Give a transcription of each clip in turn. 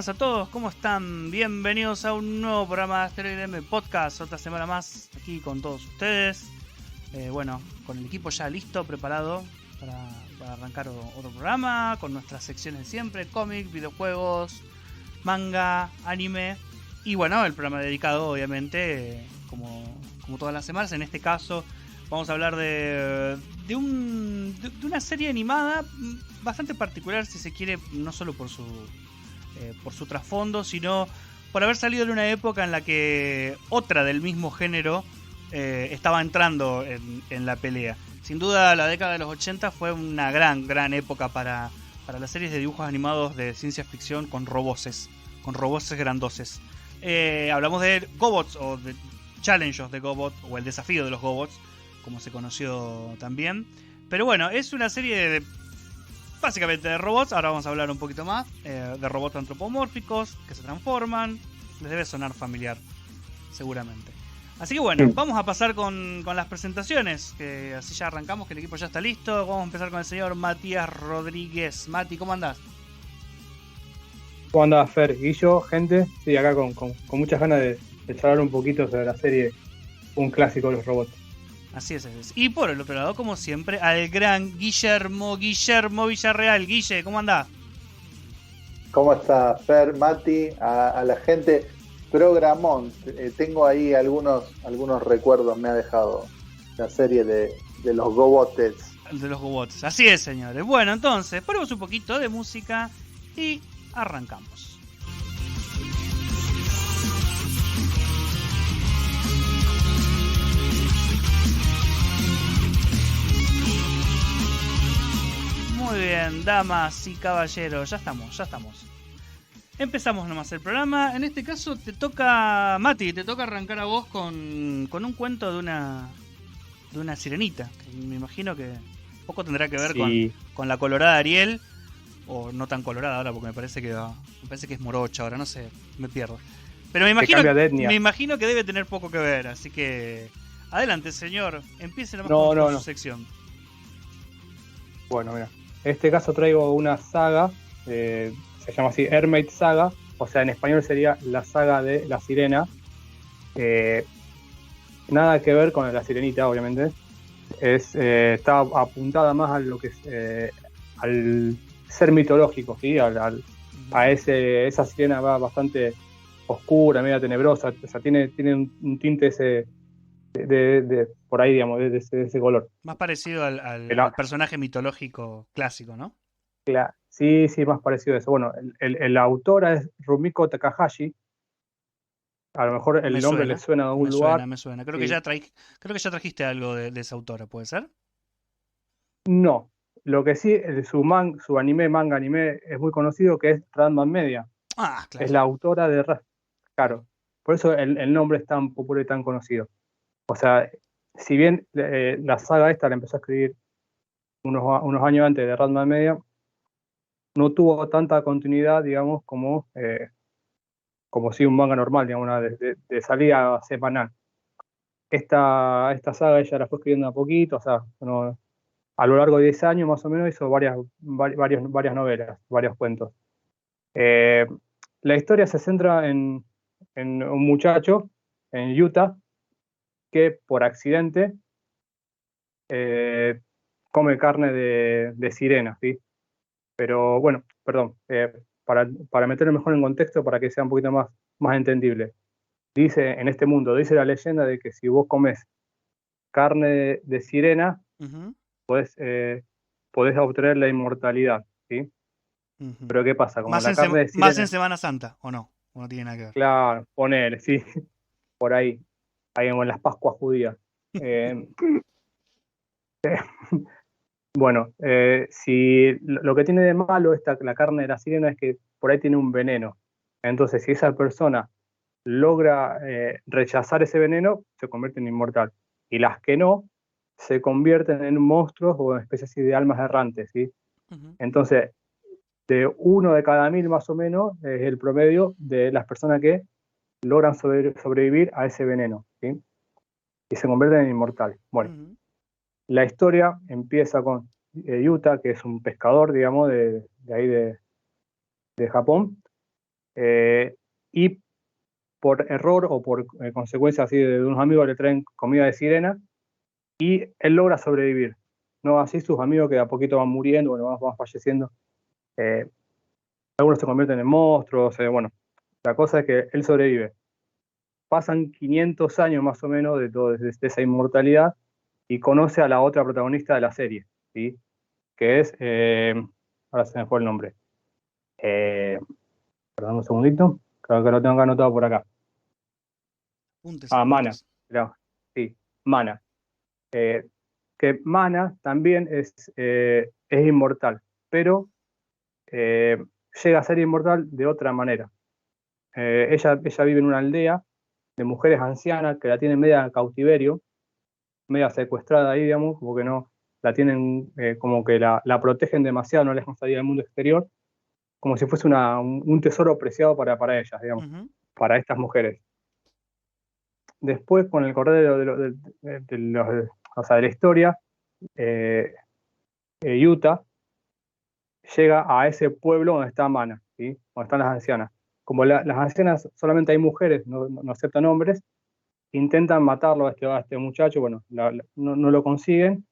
buenas a todos, ¿cómo están? Bienvenidos a un nuevo programa de Asteroid M Podcast, otra semana más aquí con todos ustedes. Con el equipo ya listo, preparado para arrancar otro programa, con nuestras secciones de siempre, cómics, videojuegos, manga, anime. Y bueno, el programa dedicado obviamente, como todas las semanas, en este caso vamos a hablar de una serie animada bastante particular, si se quiere, no solo por su trasfondo, sino por haber salido en una época en la que otra del mismo género estaba entrando en la pelea. Sin duda, la década de los 80 fue una gran época para las series de dibujos animados de ciencia ficción con roboses grandoses. Hablamos de Gobots, o de Challenge of the Gobots, o el desafío de los Gobots, como se conoció también. Pero bueno, es una serie básicamente de robots. Ahora vamos a hablar un poquito más de robots antropomórficos que se transforman. Les debe sonar familiar, seguramente. Así que bueno, vamos a pasar con las presentaciones, que así ya arrancamos, que el equipo ya está listo. Vamos a empezar con el señor Matías Rodríguez. Mati, ¿cómo andás? ¿Cómo andás, Fer? Y yo, gente, sí, acá con muchas ganas de charlar un poquito sobre la serie, un clásico de los robots. Así es. Y por el otro lado, como siempre, al gran Guillermo Villarreal. Guille, ¿cómo andás? ¿Cómo está, Fer, Mati? A la gente, programón. Tengo ahí algunos recuerdos, me ha dejado la serie de los Gobots. De los Gobots, así es, señores. Bueno, entonces, ponemos un poquito de música y arrancamos. Muy bien, damas y caballeros, ya estamos. Empezamos nomás el programa. En este caso te toca, Mati, te toca arrancar a vos con un cuento de una sirenita. Que me imagino que poco tendrá que ver con la colorada Ariel, o no tan colorada ahora, porque me parece que es morocha ahora, no sé, me pierdo. Pero me imagino que debe tener poco que ver, así que adelante, señor, empiece nomás con su sección. Bueno, mira, en este caso traigo una saga, se llama así Hermaid Saga, o sea, en español sería la saga de la sirena. Nada que ver con la sirenita, obviamente. Está apuntada más a lo que es al ser mitológico, ¿sí? Esa sirena va bastante oscura, media tenebrosa, o sea, tiene un tinte ese de por ahí, digamos, de ese color. Más parecido al personaje mitológico clásico, ¿no? Sí, más parecido a eso. Bueno, la autora es Rumiko Takahashi. A lo mejor el nombre le suena de algún lugar. Me suena. Creo que ya trajiste algo de esa autora, ¿puede ser? No. Lo que sí, su manga anime es muy conocido, que es Ranma Media. Ah, claro. Es la autora de... Claro. Por eso el nombre es tan popular y tan conocido. O sea, si bien la saga esta la empezó a escribir unos años antes de Ranma Media, no tuvo tanta continuidad, digamos, como si un manga normal, digamos, de salida semanal. Esta saga ella la fue escribiendo a poquito, o sea, a lo largo de 10 años más o menos hizo varias novelas, varios cuentos. La historia se centra en un muchacho en Utah que por accidente come carne de sirena, ¿sí? Pero bueno, perdón, para meterlo mejor en contexto, para que sea un poquito más entendible. En este mundo, dice la leyenda de que si vos comes carne de sirena, podés obtener la inmortalidad, ¿sí? Pero ¿qué pasa? Como más en Semana Santa, ¿o no? ¿O no tiene nada que ver? Claro, ponele, sí, por ahí en las Pascuas judías. Bueno, si lo que tiene de malo la carne de la sirena es que por ahí tiene un veneno. Entonces, si esa persona logra rechazar ese veneno, se convierte en inmortal. Y las que no, se convierten en monstruos o en especies de almas errantes, ¿sí? Entonces, de 1 de cada 1000 más o menos es el promedio de las personas que logran sobrevivir a ese veneno, ¿sí? Y se convierten en inmortales. Bueno, la historia empieza con Yuta, que es un pescador, digamos, de ahí de Japón, y por error o por consecuencia así de unos amigos le traen comida de sirena y él logra sobrevivir. No así sus amigos que de a poquito van muriendo, bueno, van falleciendo. Algunos se convierten en monstruos, bueno, la cosa es que él sobrevive. Pasan 500 años más o menos de esa inmortalidad y conoce a la otra protagonista de la serie, ¿sí? Que es, ahora se me fue el nombre, perdón un segundito, creo que lo tengo anotado por acá. Mana, sí, Mana. Que Mana también es inmortal, pero llega a ser inmortal de otra manera. Ella vive en una aldea de mujeres ancianas que la tienen media en cautiverio, media secuestrada ahí, digamos, como que no, la tienen, como que la protegen demasiado, no les dejan salir al mundo exterior, como si fuese un tesoro preciado para ellas, digamos, para estas mujeres. Después, con el correr de la historia, Yuta llega a ese pueblo donde está Mana, ¿sí? Donde están las ancianas. Como las ancianas solamente hay mujeres, no aceptan hombres, intentan matarlo a este muchacho, bueno, no lo consiguen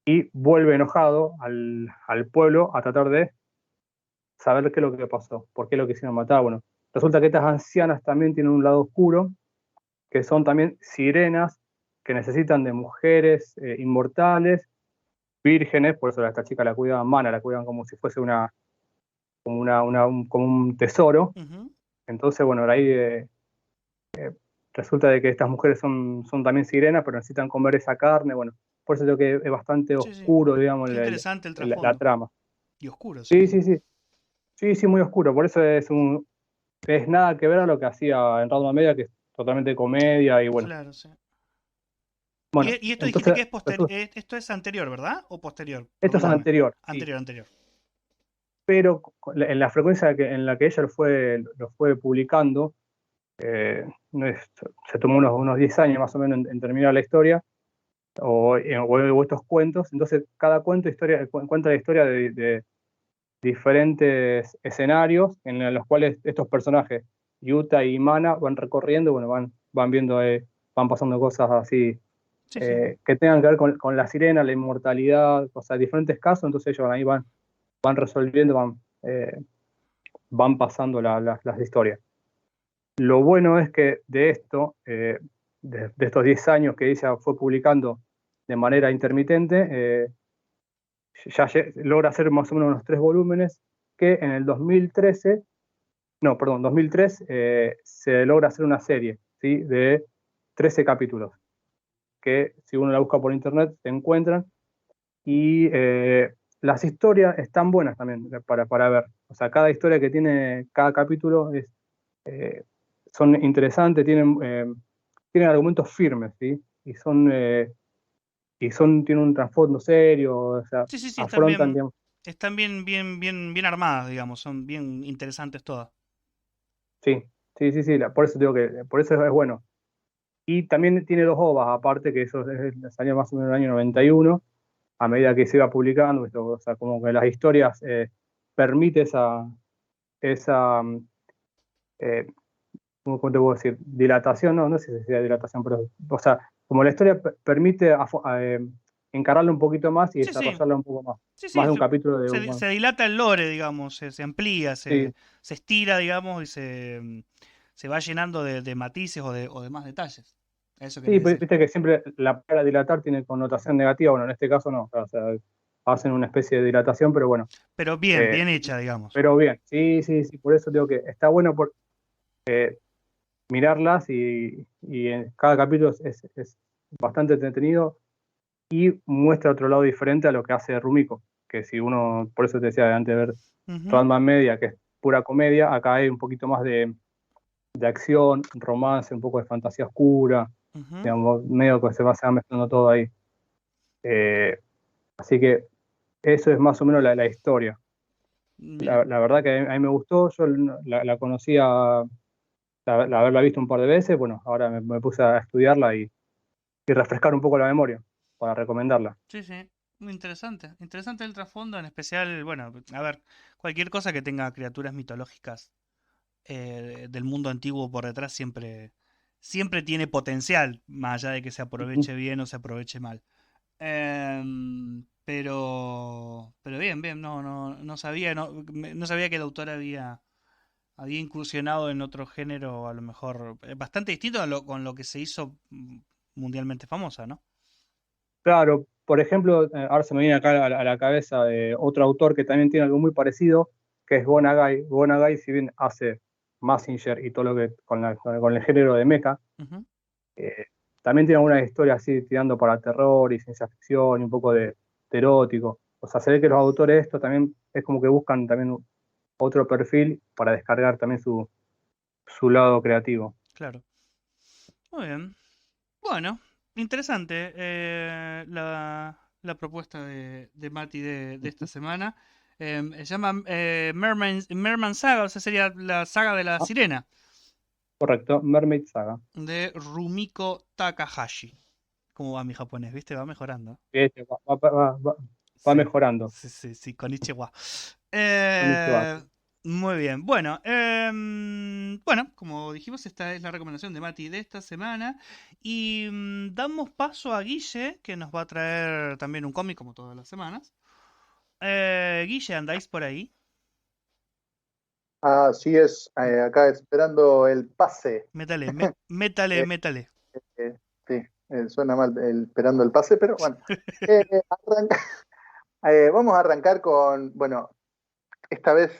y vuelve enojado al pueblo a tratar de saber qué es lo que pasó, por qué lo quisieron matar. Bueno, resulta que estas ancianas también tienen un lado oscuro, que son también sirenas que necesitan de mujeres inmortales, vírgenes, por eso a esta chica la cuidan, Mana la cuidan como si fuese como un tesoro. Entonces, bueno, ahí resulta de que estas mujeres son también sirenas, pero necesitan comer esa carne, bueno, por eso creo que es bastante oscuro, digamos, interesante el trasfondo. la trama. Y oscuro, sí. Sí, muy oscuro, por eso es nada que ver a lo que hacía en Ranma Media, que es totalmente comedia y bueno. Claro, sí. Bueno, y esto dijiste que es esto es anterior, ¿verdad? ¿O posterior? Esto es anterior. Anterior. Pero en la frecuencia en la que ella lo fue publicando, se tomó unos 10 años más o menos en terminar la historia, o estos cuentos. Entonces, cada cuenta la historia de diferentes escenarios en los cuales estos personajes, Yuta y Mana, van recorriendo, bueno, van viendo, van pasando cosas así, que tengan que ver con la sirena, la inmortalidad, o sea, diferentes casos. Entonces ellos ahí van resolviendo, van pasando las historias. Lo bueno es que de esto, de estos 10 años que ella fue publicando de manera intermitente, ya logra hacer más o menos unos 3 volúmenes, que en el 2003 se logra hacer una serie, ¿sí? De 13 capítulos, que si uno la busca por internet se encuentran, y las historias están buenas también para ver. O sea, cada historia que tiene cada capítulo son interesantes, tienen argumentos firmes, ¿sí? Tienen un trasfondo serio, o sea, afrontan, digamos. Están bien armadas, digamos, son bien interesantes todas. Sí, por eso digo que por eso es bueno. Y también tiene 2 ovas, aparte, que eso salió más o menos en el año 91, a medida que se iba publicando, o sea, como que las historias permite esa ¿cómo te puedo decir? Dilatación, no sé si sería dilatación, pero, o sea, como la historia permite encararla un poquito más y desarrollarla un poco más. Más de un capítulo de se dilata el lore, digamos, se amplía, se estira, digamos, y se va llenando de matices o de más detalles. Eso sí, pues, viste que siempre la palabra dilatar tiene connotación negativa, bueno, en este caso no, o sea, hacen una especie de dilatación, pero bueno. Pero bien hecha, digamos. Pero bien, sí, por eso digo que está bueno por mirarlas y en cada capítulo es bastante entretenido y muestra otro lado diferente a lo que hace Rumiko, que si uno, por eso te decía antes de ver Ranma Media, que es pura comedia, acá hay un poquito más de acción, romance, un poco de fantasía oscura, digamos, medio que se va mezclando todo ahí. Así que eso es más o menos la historia. La verdad que a mí me gustó, yo la conocía, haberla visto un par de veces, bueno, ahora me puse a estudiarla y refrescar un poco la memoria para recomendarla. Sí, muy interesante. Interesante el trasfondo, en especial, bueno, a ver, cualquier cosa que tenga criaturas mitológicas del mundo antiguo por detrás siempre tiene potencial, más allá de que se aproveche bien o se aproveche mal. Pero bien, no sabía, no sabía que el autor había incursionado en otro género, a lo mejor bastante distinto con lo que se hizo mundialmente famosa, ¿no? Claro, por ejemplo, ahora se me viene acá a la cabeza de otro autor que también tiene algo muy parecido, que es Go Nagai. Go Nagai, si bien hace Mazinger y todo lo que con el género de mecha, Ujú. también tiene algunas historias así tirando para terror y ciencia ficción y un poco de erótico. O sea, se ve que los autores de esto también es como que buscan también otro perfil para descargar también su lado creativo. Claro. Muy bien. Bueno, interesante la propuesta de Mati de esta semana. Se llama Merman Saga, o sea, sería la saga de la Ah, sirena, correcto, Mermaid Saga. de Rumiko Takahashi. ¿Cómo va mi japonés? ¿Viste? Va mejorando. Va Sí, mejorando. sí, konnichiwa. Konnichiwa. Muy bien. Bueno, bueno, como dijimos, esta es la recomendación de Mati de esta semana. Y damos paso a Guille, que nos va a traer también un cómic, como todas las semanas. Guille, ¿andáis por ahí? Así es, acá esperando el pase. Métale, métale, Eh, métale. sí, suena mal esperando el pase, pero bueno. Arranca- vamos a arrancar con, bueno, esta vez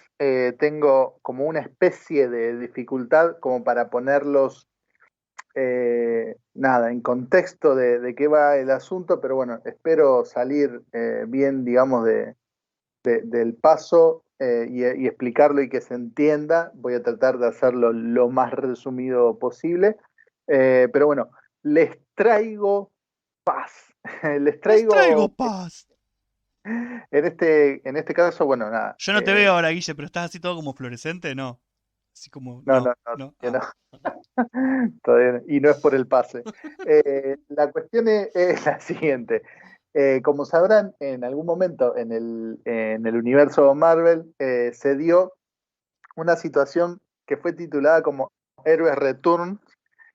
tengo como una especie de dificultad como para ponerlos, nada, en contexto de qué va el asunto, pero bueno, espero salir bien, digamos, del paso y explicarlo y que se entienda. Voy a tratar de hacerlo lo más resumido posible. Pero bueno, les traigo paz. Les Les traigo traigo, paz. en este caso, bueno, nada. Yo no te veo ahora, Guille, pero estás así todo como fluorescente, ¿no? Así como, No, no, no, no, no. que Ah. no. Todavía no. Y no es por el pase. La cuestión es la siguiente. Como sabrán, en algún momento en el universo Marvel se dio una situación que fue titulada como Héroes Return,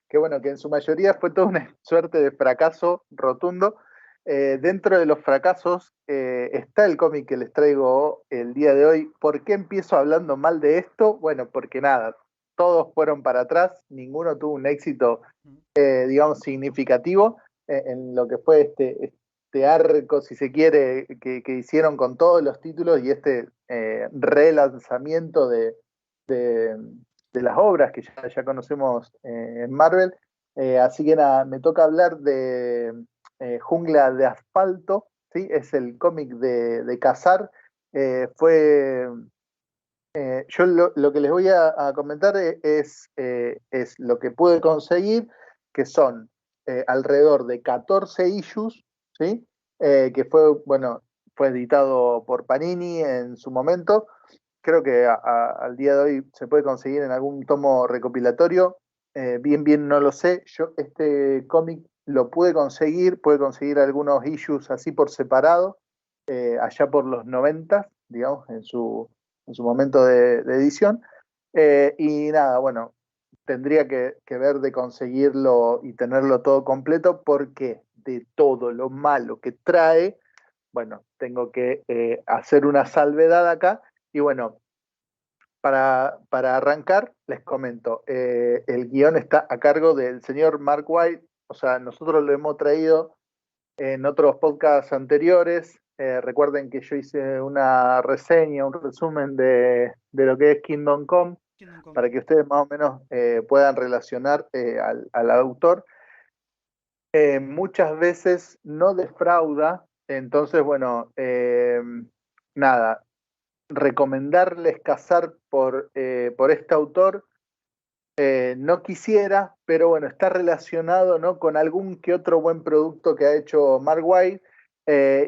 que bueno, que en su mayoría fue toda una suerte de fracaso rotundo. Dentro de los fracasos está el cómic que les traigo el día de hoy. ¿Por qué empiezo hablando mal de esto? Bueno, porque nada, todos fueron para atrás, ninguno tuvo un éxito, digamos, significativo en lo que fue este arco, si se quiere, que hicieron con todos los títulos y este relanzamiento de, de las obras que ya conocemos en Marvel. Así que nada, me toca hablar de Jungla de Asfalto, ¿sí? Es el cómic de Cazar. Fue yo lo que les voy a comentar es lo que pude conseguir, que son alrededor de 14 issues, ¿sí? Que fue editado por Panini en su momento. Creo que al día de hoy se puede conseguir en algún tomo recopilatorio. Bien, no lo sé. Yo este cómic lo pude conseguir algunos issues así por separado, allá por los 90, digamos, en su momento de edición. Y nada, bueno, tendría que ver de conseguirlo y tenerlo todo completo porque de todo lo malo que trae, bueno, tengo que hacer una salvedad acá. Y bueno, para arrancar, les comento, el guión está a cargo del señor Mark White. O sea, nosotros lo hemos traído en otros podcasts anteriores. Recuerden que yo hice una reseña, un resumen de lo que es Kingdom Come, Kingdom Come, para sí. que ustedes más o menos puedan relacionar al autor. Muchas veces no defrauda, entonces, bueno, nada, recomendarles cazar por este autor. No quisiera, pero bueno, está relacionado, ¿no?, con algún que otro buen producto que ha hecho Mark White.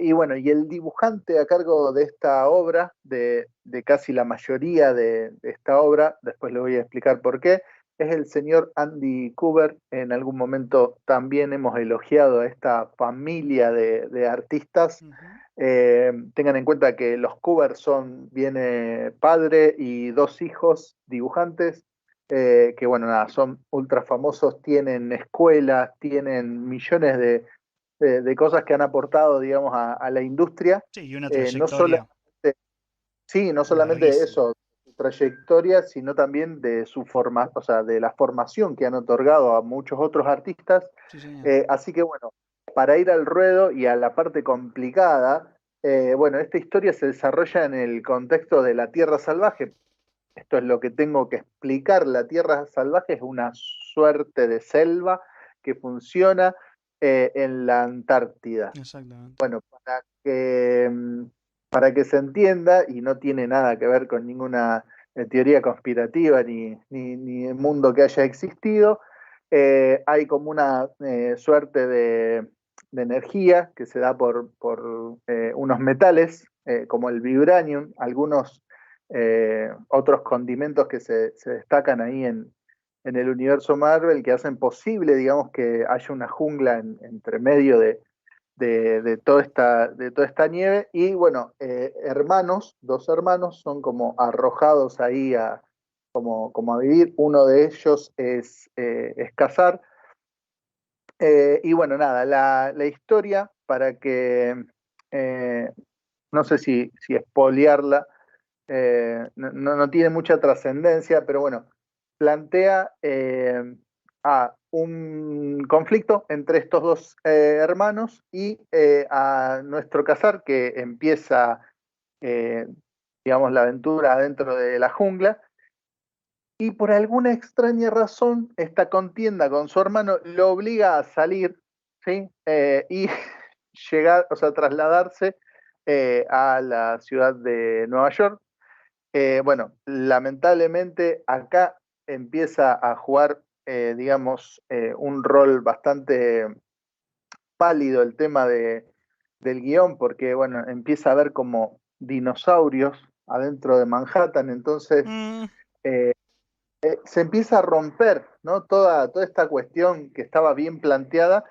Y bueno, y el dibujante a cargo de esta obra, de casi la mayoría de esta obra, después le voy a explicar por qué, es el señor Andy Kubert. En algún momento también hemos elogiado a esta familia de artistas. Ujú. Tengan en cuenta que los Kubert viene padre y dos hijos dibujantes. que bueno, nada, son ultra famosos, tienen escuelas, tienen millones de cosas que han aportado, digamos, a la industria. Sí, y una No trayectoria solamente, sí, no solamente larguísima. eso, su trayectoria, sino también de su forma, o sea, de la formación que han otorgado a muchos otros artistas. Sí, señor. Así que bueno, para ir al ruedo y a la parte complicada, bueno, esta historia se desarrolla en el contexto de la Tierra Salvaje. Esto es lo que tengo que explicar. La Tierra Salvaje es una suerte de selva que funciona en la Antártida. Exactamente. Bueno, para que se entienda, y no tiene nada que ver con ninguna teoría conspirativa ni mundo que haya existido, hay como una suerte de energía que se da por unos metales, como el vibranium, algunos otros condimentos que se destacan ahí en el universo Marvel, que hacen posible, digamos, que haya una jungla entre medio de toda esta nieve. Y bueno, dos hermanos son como arrojados ahí como a vivir. Uno de ellos es Cazar. Y bueno, nada, la historia, para que, no sé si espolearla, no tiene mucha trascendencia, pero bueno, plantea a un conflicto entre estos dos hermanos y a nuestro Cazar, que empieza, eh, digamos, la aventura dentro de la jungla. Y por alguna extraña razón, esta contienda con su hermano lo obliga a salir, ¿sí? Y llegar, o sea, trasladarse a la ciudad de Nueva York. Bueno, lamentablemente acá empieza a jugar, digamos, un rol bastante pálido el tema del guión, porque, bueno, empieza a haber como dinosaurios adentro de Manhattan, entonces Mm, eh, se empieza a romper, ¿no? Toda esta cuestión que estaba bien planteada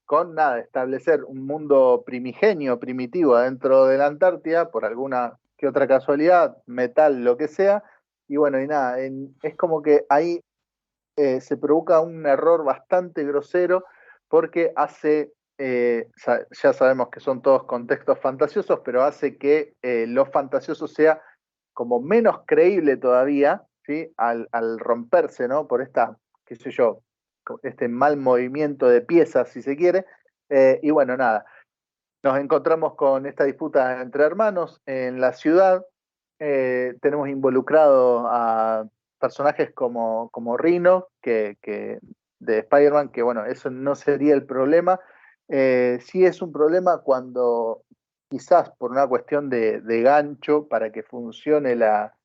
con nada, establecer un mundo primigenio, primitivo adentro de la Antártida, por alguna que otra casualidad, metal, lo que sea, y bueno, y nada, es como que ahí se provoca un error bastante grosero porque ya sabemos que son todos contextos fantasiosos, pero hace que lo fantasioso sea como menos creíble todavía, ¿sí? Al romperse, ¿no? Por esta, qué sé yo, este mal movimiento de piezas, si se quiere. Y bueno, nada, nos encontramos con esta disputa entre hermanos en la ciudad. Tenemos involucrado a personajes como Rhino, que de Spider-Man, que bueno, eso no sería el problema. Sí es un problema cuando quizás por una cuestión de gancho, para que funcione la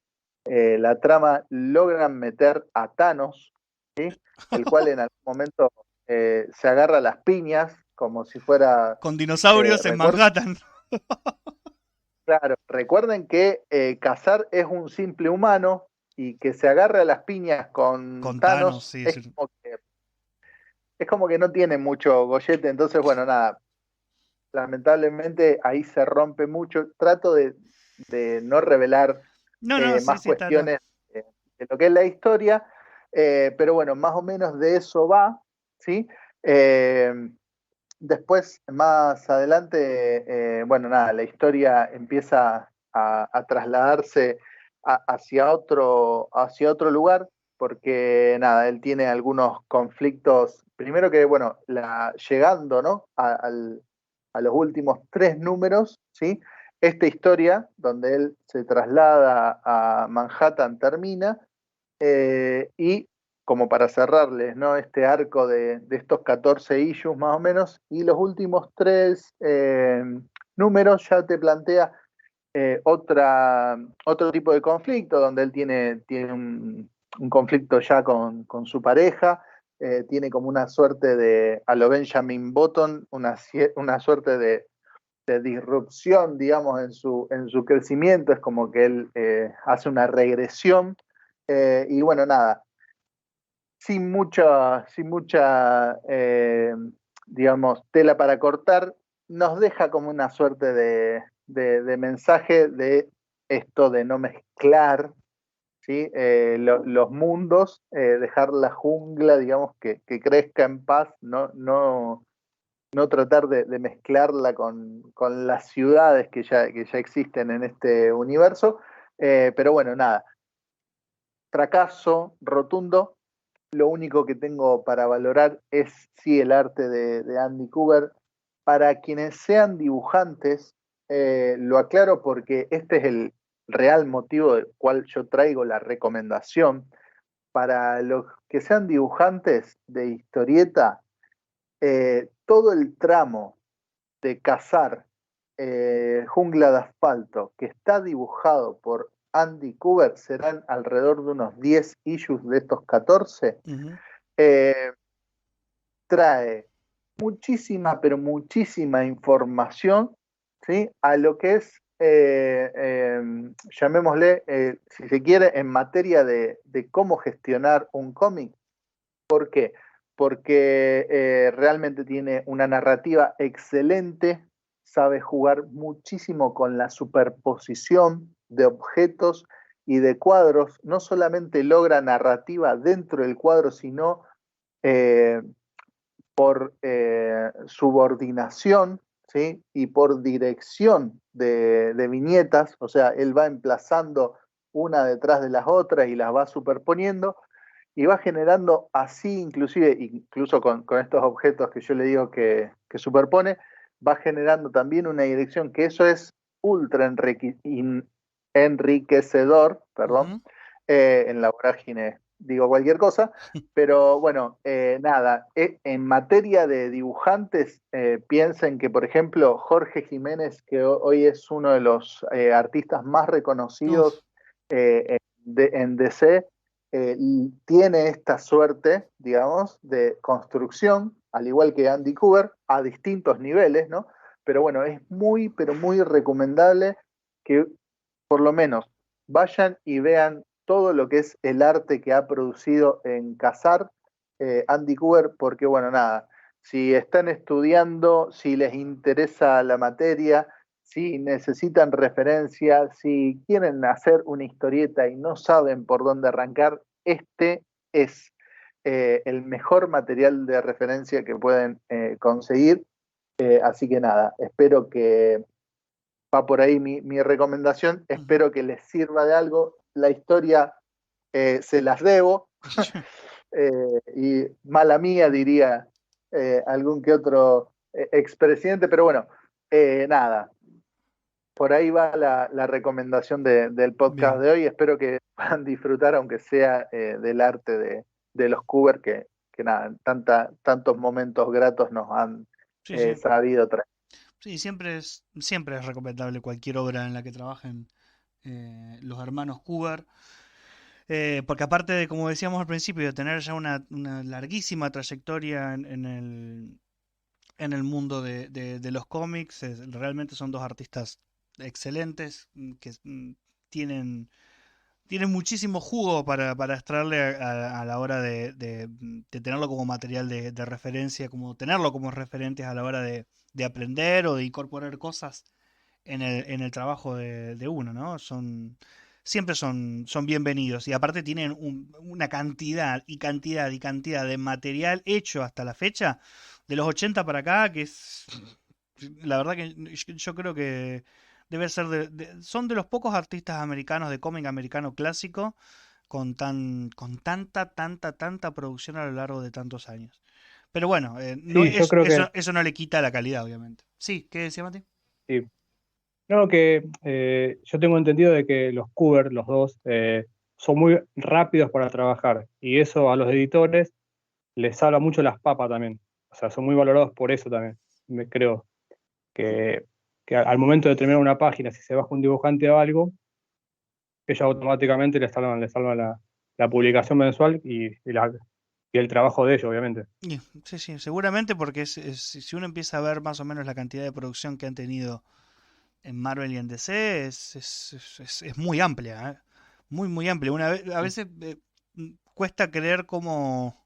trama, logran meter a Thanos, ¿sí? El cual en algún momento se agarra las piñas como si fuera... con dinosaurios en recuerden, Manhattan. claro, recuerden que Cazar es un simple humano y que se agarre a las piñas con Con Thanos, Thanos sí, sí. es como que no tiene mucho gollete. Entonces, bueno, nada, lamentablemente ahí se rompe mucho. Trato de no revelar No, no, sí, más sí, está. cuestiones de lo que es la historia, pero bueno, más o menos de eso va, ¿sí? Eh, Después, más adelante, bueno, nada, la historia empieza a trasladarse hacia otro lugar, porque nada, él tiene algunos conflictos. Primero que, bueno, llegando, ¿no? A los últimos 3 números, ¿sí? Esta historia, donde él se traslada a Manhattan, termina, y como para cerrarles, ¿no? Este arco de estos 14 issues más o menos, y los últimos 3 números ya te plantea otro tipo de conflicto, donde él tiene un conflicto ya con su pareja, tiene como una suerte a lo Benjamin Button, una suerte de disrupción, digamos, en su crecimiento. Es como que él hace una regresión, y bueno, nada, sin mucha digamos, tela para cortar, nos deja como una suerte de mensaje de esto de no mezclar, ¿sí? Los mundos, dejar la jungla, digamos, que crezca en paz, no tratar de mezclarla con las ciudades que ya existen en este universo. Pero bueno, nada, fracaso rotundo. Lo único que tengo para valorar es sí el arte de Andy Kubert. Para quienes sean dibujantes, lo aclaro porque este es el real motivo del cual yo traigo la recomendación. Para los que sean dibujantes de historieta, todo el tramo de cazar Jungla de Asfalto, que está dibujado por Andy Kubert, serán alrededor de unos 10 issues de estos 14. Ujú. Trae muchísima, pero muchísima información, ¿sí? A lo que es, llamémosle, si se quiere, en materia de cómo gestionar un cómic. ¿Por qué? Porque realmente tiene una narrativa excelente, sabe jugar muchísimo con la superposición de objetos y de cuadros, no solamente logra narrativa dentro del cuadro, sino eh, por subordinación, ¿sí? Y por dirección de viñetas, o sea, él va emplazando una detrás de las otras y las va superponiendo y va generando así, incluso con estos objetos que yo le digo que superpone, va generando también una dirección que eso es ultra enriquecedor, perdón, Ujú. en la vorágine digo cualquier cosa, pero bueno, nada, en materia de dibujantes, piensen que por ejemplo Jorge Jiménez, que hoy es uno de los artistas más Uf. reconocidos en DC, tiene esta suerte, digamos, de construcción, al igual que Andy Kubert, a distintos niveles, ¿no? Pero bueno, es muy, pero muy recomendable que por lo menos vayan y vean todo lo que es el arte que ha producido en Cazar Andy Kubert, porque bueno, nada, si están estudiando, si les interesa la materia, si necesitan referencia, si quieren hacer una historieta y no saben por dónde arrancar, este es el mejor material de referencia que pueden conseguir. Así que nada, espero que va por ahí mi recomendación, Ujú. espero que les sirva de algo. La historia se las debo, y mala mía diría algún que otro expresidente, pero bueno, nada, por ahí va la recomendación del podcast Bien. de hoy. Espero que puedan disfrutar, aunque sea del arte de los Kubert, que nada, tantos momentos gratos nos han Sí, sí. sabido traer. Sí, siempre es recomendable cualquier obra en la que trabajen los hermanos Cougar. Porque aparte de, como decíamos al principio, de tener ya una larguísima trayectoria en el mundo de los cómics, realmente son dos artistas excelentes que tienen, tienen muchísimo jugo para extraerle a la hora de tenerlo como material de referencia, como tenerlo como referentes a la hora de aprender o de incorporar cosas en el trabajo de uno, ¿no? Siempre son bienvenidos y aparte tienen una cantidad y cantidad y cantidad de material hecho hasta la fecha, de los 80 para acá, que es, la verdad que yo creo que debe ser son de los pocos artistas americanos de cómic americano clásico con tanta producción a lo largo de tantos años. Pero bueno, no Sí, yo es, creo que eso no le quita la calidad, obviamente. Sí, ¿qué decía Mati? sí. No, que yo tengo entendido de que los Kubert, los dos, son muy rápidos para trabajar y eso a los editores les salva mucho las papas también. O sea, son muy valorados por eso también. Me creo que, que al momento de terminar una página, si se baja un dibujante o algo, ellos automáticamente le salvan la publicación mensual y el trabajo de ellos, obviamente. Sí, sí, seguramente porque si uno empieza a ver más o menos la cantidad de producción que han tenido en Marvel y en DC, es muy amplia, ¿eh? Muy amplia. A veces cuesta creer cómo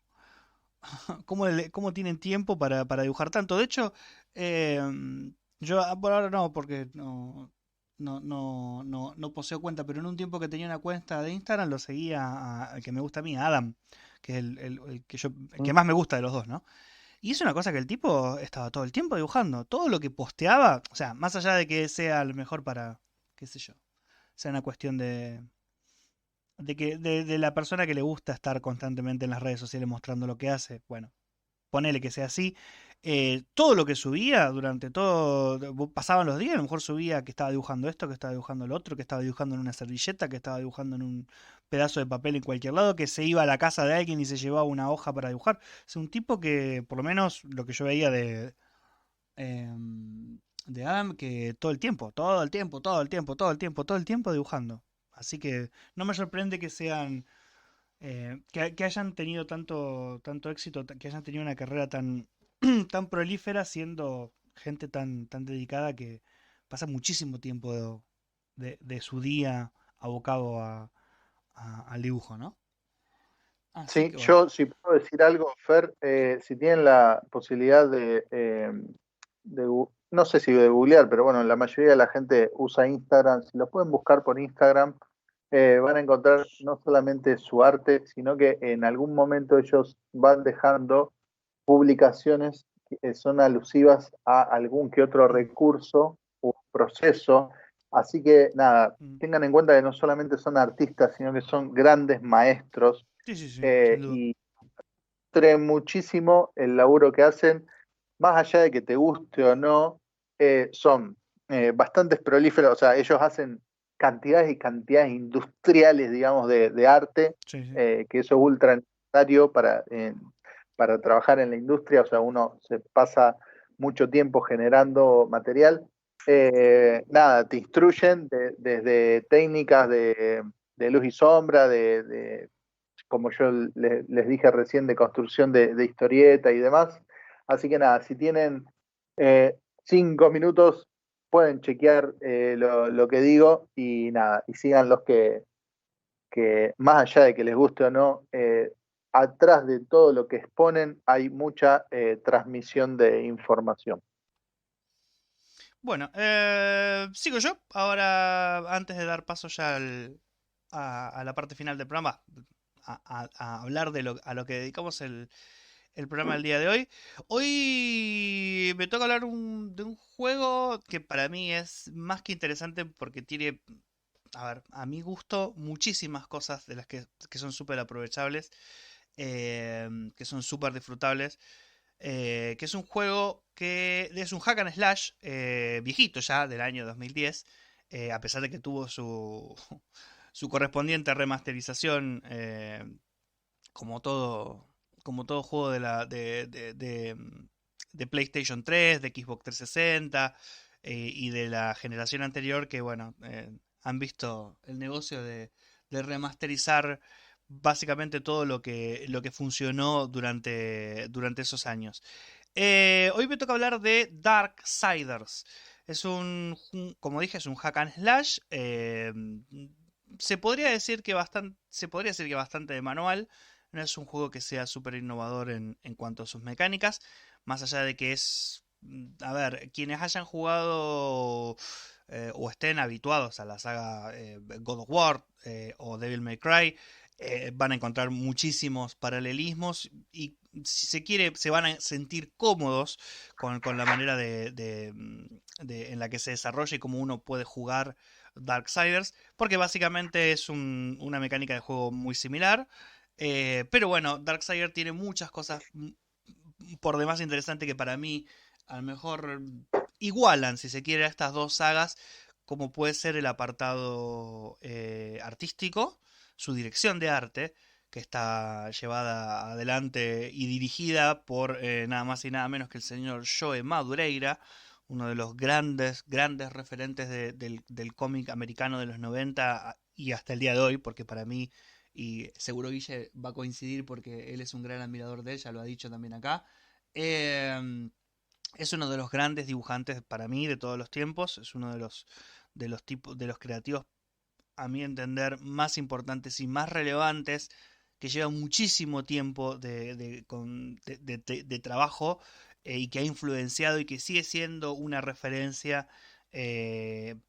tienen tiempo para dibujar tanto. De hecho, yo por ahora no, porque no. no poseo cuenta, pero en un tiempo que tenía una cuenta de Instagram lo seguía al que me gusta a mí, a Adam, que es el que más me gusta de los dos, ¿no? Y es una cosa que el tipo estaba todo el tiempo dibujando. Todo lo que posteaba, o sea, más allá de que sea lo mejor para, qué sé yo, sea una cuestión de la persona que le gusta estar constantemente en las redes sociales mostrando lo que hace. Bueno, ponele que sea así. Todo lo que subía durante todo, pasaban los días, a lo mejor subía que estaba dibujando esto, que estaba dibujando lo otro, que estaba dibujando en una servilleta, que estaba dibujando en un pedazo de papel en cualquier lado, que se iba a la casa de alguien y se llevaba una hoja para dibujar. Es un tipo que, por lo menos lo que yo veía de Adam, que todo el tiempo, todo el tiempo, todo el tiempo, todo el tiempo, todo el tiempo dibujando. Así que no me sorprende que sean, que hayan tenido tanto éxito, que hayan tenido una carrera tan, tan prolífera siendo gente tan dedicada que pasa muchísimo tiempo de su día abocado al dibujo, ¿no? Así Sí, que bueno. yo si puedo decir algo, Fer, si tienen la posibilidad no sé si de googlear, pero bueno, la mayoría de la gente usa Instagram, si lo pueden buscar por Instagram, van a encontrar no solamente su arte, sino que en algún momento ellos van dejando publicaciones que son alusivas a algún que otro Mm, recurso o proceso. Así que nada, mm. tengan en cuenta que no solamente son artistas, sino que son grandes maestros Sí, sí, sí, sin duda. y nutren muchísimo el laburo que hacen, más allá de que te guste o no, son bastantes prolíferos, o sea, ellos hacen cantidades y cantidades industriales, digamos, de arte, Sí, sí. que eso es ultra necesario para trabajar en la industria, o sea, uno se pasa mucho tiempo generando material. Nada, te instruyen desde técnicas de luz y sombra, como yo les dije recién, de construcción de historieta y demás. Así que nada, si tienen 5 minutos, pueden chequear lo que digo y nada, y sigan los que más allá de que les guste o no, atrás de todo lo que exponen hay mucha transmisión de información. Bueno, sigo yo. Ahora, antes de dar paso ya a la parte final del programa, a hablar a lo que dedicamos el programa del día de hoy. Hoy me toca hablar de un juego que para mí es más que interesante porque tiene, a ver, a mi gusto, muchísimas cosas de las que son súper aprovechables, que son súper disfrutables. Que es un juego que es un hack and slash viejito ya, del año 2010, a pesar de que tuvo su correspondiente remasterización, como todo, como todo juego de PlayStation 3, de Xbox 360 y de la generación anterior, que bueno, han visto el negocio de remasterizar básicamente todo lo que funcionó durante esos años. Hoy me toca hablar de Darksiders. Como dije, es un hack and slash. Se podría decir que bastante de manual. No es un juego que sea súper innovador en cuanto a sus mecánicas. Más allá de que es. A ver, quienes hayan jugado o estén habituados a la saga God of War o Devil May Cry, van a encontrar muchísimos paralelismos y si se quiere se van a sentir cómodos con la manera en la que se desarrolla y cómo uno puede jugar Darksiders, porque básicamente es una mecánica de juego muy similar. Pero bueno, Darksiders tiene muchas cosas por demás interesantes que para mí a lo mejor igualan, si se quiere, a estas dos sagas, como puede ser el apartado artístico, su dirección de arte, que está llevada adelante y dirigida por nada más y nada menos que el señor Joe Madureira, uno de los grandes referentes del cómic americano de los 90 y hasta el día de hoy, porque para mí, y seguro Guille va a coincidir porque él es un gran admirador de él, ya lo ha dicho también acá, es uno de los grandes dibujantes para mí de todos los tiempos, es uno de los creativos a mi entender más importantes y más relevantes, que lleva muchísimo tiempo de trabajo y que ha influenciado y que sigue siendo una referencia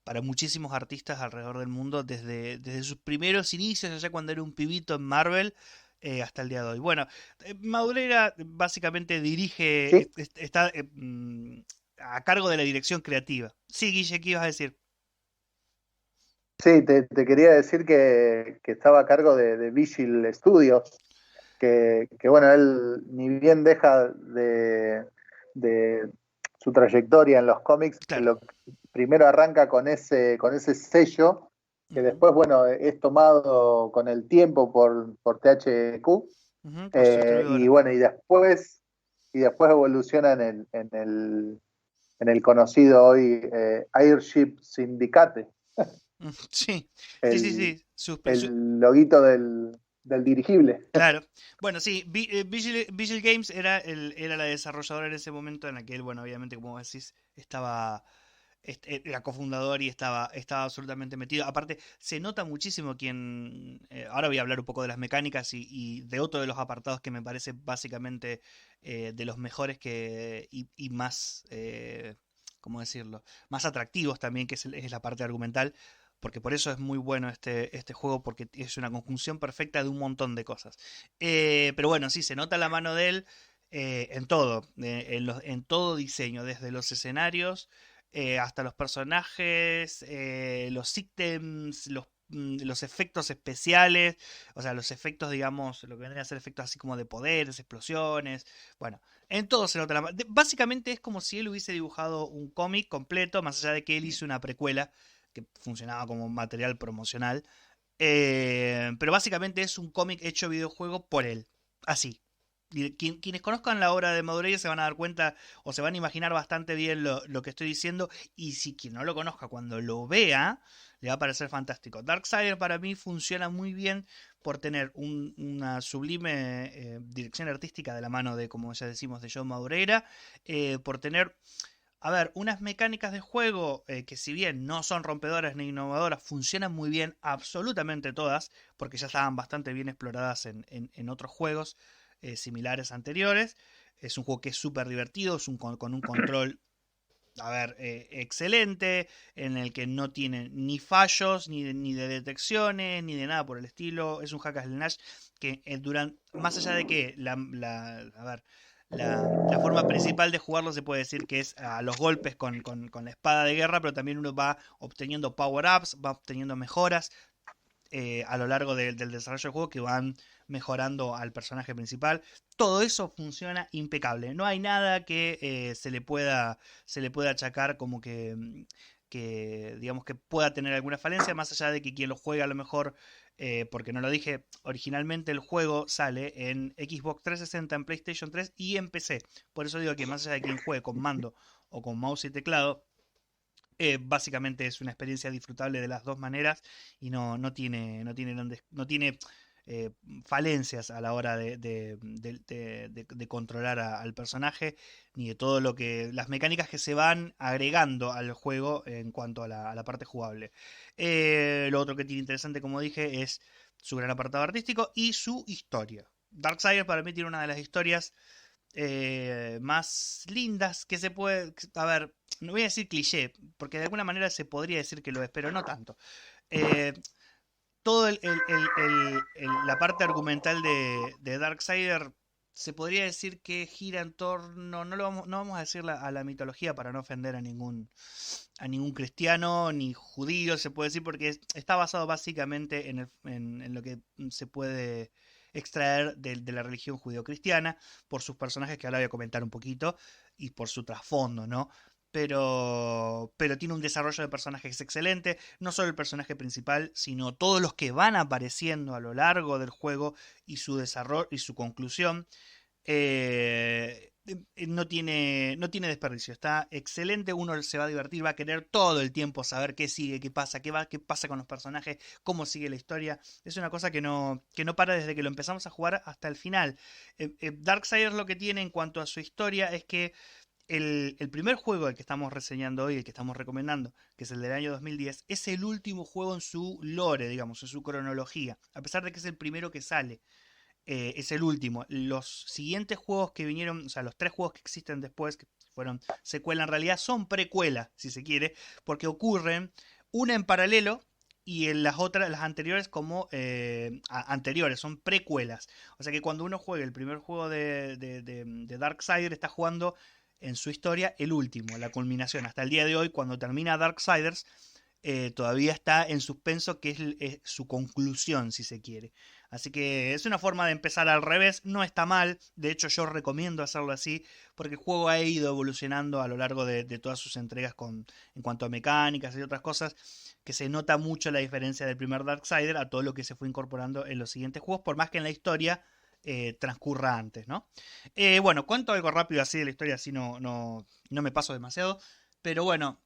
para muchísimos artistas alrededor del mundo desde sus primeros inicios, allá cuando era un pibito en Marvel, hasta el día de hoy. Bueno, Madureira básicamente dirige, Sí, está a cargo de la dirección creativa. Sí, Guille, ¿qué ibas a decir? sí, te quería decir que estaba a cargo de Vigil Studios, que bueno, él ni bien deja de su trayectoria en los cómics, Claro. primero arranca con ese sello, que Ujú, después, bueno, es tomado con el tiempo por THQ, ujú, por su y distribuidora. bueno, y después evoluciona en el conocido hoy Airship Syndicate, Sí, sí, sí, el, sí. el loguito del dirigible. Claro. Bueno, sí, Vigil Games era la desarrolladora en ese momento en la que él, bueno, obviamente, como vos decís, era cofundador y estaba absolutamente metido. Aparte, se nota muchísimo ahora voy a hablar un poco de las mecánicas y de otro de los apartados que me parece básicamente de los mejores y más, ¿cómo decirlo? Más atractivos también, que es la parte argumental. Porque por eso es muy bueno este juego, porque es una conjunción perfecta de un montón de cosas. Pero bueno, sí, se nota la mano de él en todo, en todo diseño, desde los escenarios hasta los personajes, los ítems, los efectos especiales, o sea, los efectos, digamos, lo que vendrían a ser efectos así como de poderes, explosiones, bueno, en todo se nota básicamente es como si él hubiese dibujado un cómic completo, más allá de que él hizo una precuela que funcionaba como material promocional, pero básicamente es un cómic hecho videojuego por él, así. Quienes conozcan la obra de Madureira se van a dar cuenta o se van a imaginar bastante bien lo que estoy diciendo. Y si quien no lo conozca, cuando lo vea, le va a parecer fantástico. Darkseid para mí funciona muy bien por tener una sublime dirección artística de la mano de, como ya decimos, de John Madureira. Por tener, a ver, unas mecánicas de juego que si bien no son rompedoras ni innovadoras, funcionan muy bien absolutamente todas, porque ya estaban bastante bien exploradas en otros juegos similares anteriores. Es un juego que es súper divertido, con un control, a ver, excelente, en el que no tiene ni fallos, ni de detecciones, ni de nada por el estilo. Es un hack and slash que más allá de que a ver, la forma principal de jugarlo se puede decir que es a los golpes con la espada de guerra, pero también uno va obteniendo power-ups, va obteniendo mejoras a lo largo del desarrollo del juego que van mejorando al personaje principal. Todo eso funciona impecable. No hay nada que se le pueda achacar como que digamos que pueda tener alguna falencia, más allá de que quien lo juega a lo mejor, porque no lo dije, originalmente el juego sale en Xbox 360, en PlayStation 3 y en PC. Por eso digo que más allá de quien juegue con mando o con mouse y teclado, básicamente es una experiencia disfrutable de las dos maneras y no tiene eh, falencias a la hora de controlar al personaje, ni de todo las mecánicas que se van agregando al juego en cuanto a la parte jugable. Lo otro que tiene interesante, como dije, es su gran apartado artístico y su historia. Darksiders para mí tiene una de las historias más lindas que se puede. A ver, no voy a decir cliché, porque de alguna manera se podría decir que lo es, pero no tanto. Eh, todo la parte argumental de Darksider se podría decir que gira en torno, no vamos a decir a la mitología para no ofender a ningún cristiano ni judío, se puede decir, porque está basado básicamente en lo que se puede extraer de la religión judío-cristiana, por sus personajes que ahora voy a comentar un poquito, y por su trasfondo, ¿no? Pero tiene un desarrollo de personajes excelente, no solo el personaje principal, sino todos los que van apareciendo a lo largo del juego y su desarrollo y su conclusión. No tiene desperdicio, está excelente, uno se va a divertir, va a querer todo el tiempo saber qué sigue, qué pasa con los personajes, cómo sigue la historia. Es una cosa que no para desde que lo empezamos a jugar hasta el final. Darksiders lo que tiene en cuanto a su historia es que el primer juego del que estamos reseñando hoy, el que estamos recomendando, que es el del año 2010, es el último juego en su lore, digamos, en su cronología, a pesar de que es el primero que sale. es el último. Los siguientes juegos que vinieron, o sea, los 3 juegos que existen después, que fueron secuela en realidad, son precuela, si se quiere, porque ocurren una en paralelo y en las otras, las anteriores como anteriores, son precuelas. O sea que cuando uno juegue el primer juego de Darksider, está jugando en su historia el último, la culminación. Hasta el día de hoy, cuando termina Darksiders, todavía está en suspenso, que es su conclusión, si se quiere. Así que es una forma de empezar al revés, no está mal, de hecho yo recomiendo hacerlo así, porque el juego ha ido evolucionando a lo largo de todas sus entregas en cuanto a mecánicas y otras cosas, que se nota mucho la diferencia del primer Darksider a todo lo que se fue incorporando en los siguientes juegos, por más que en la historia transcurra antes, ¿no? Bueno, cuento algo rápido así de la historia, así no me paso demasiado, pero bueno.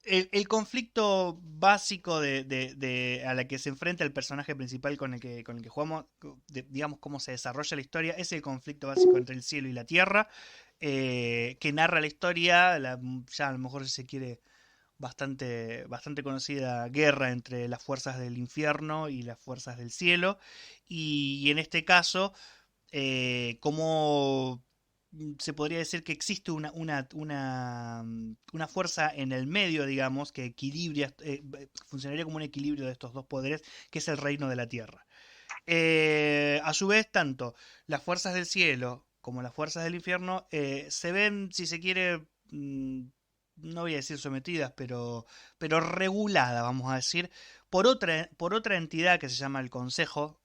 El conflicto básico a la que se enfrenta el personaje principal con el que jugamos, digamos cómo se desarrolla la historia, es el conflicto básico entre el cielo y la tierra, que narra la historia, ya a lo mejor si se quiere bastante conocida guerra entre las fuerzas del infierno y las fuerzas del cielo, y en este caso, cómo se podría decir que existe una fuerza en el medio, digamos, que equilibra, funcionaría como un equilibrio de estos dos poderes, que es el reino de la tierra. A su vez, tanto las fuerzas del cielo como las fuerzas del infierno se ven, si se quiere, no voy a decir sometidas, pero reguladas, vamos a decir, por otra entidad que se llama el Consejo,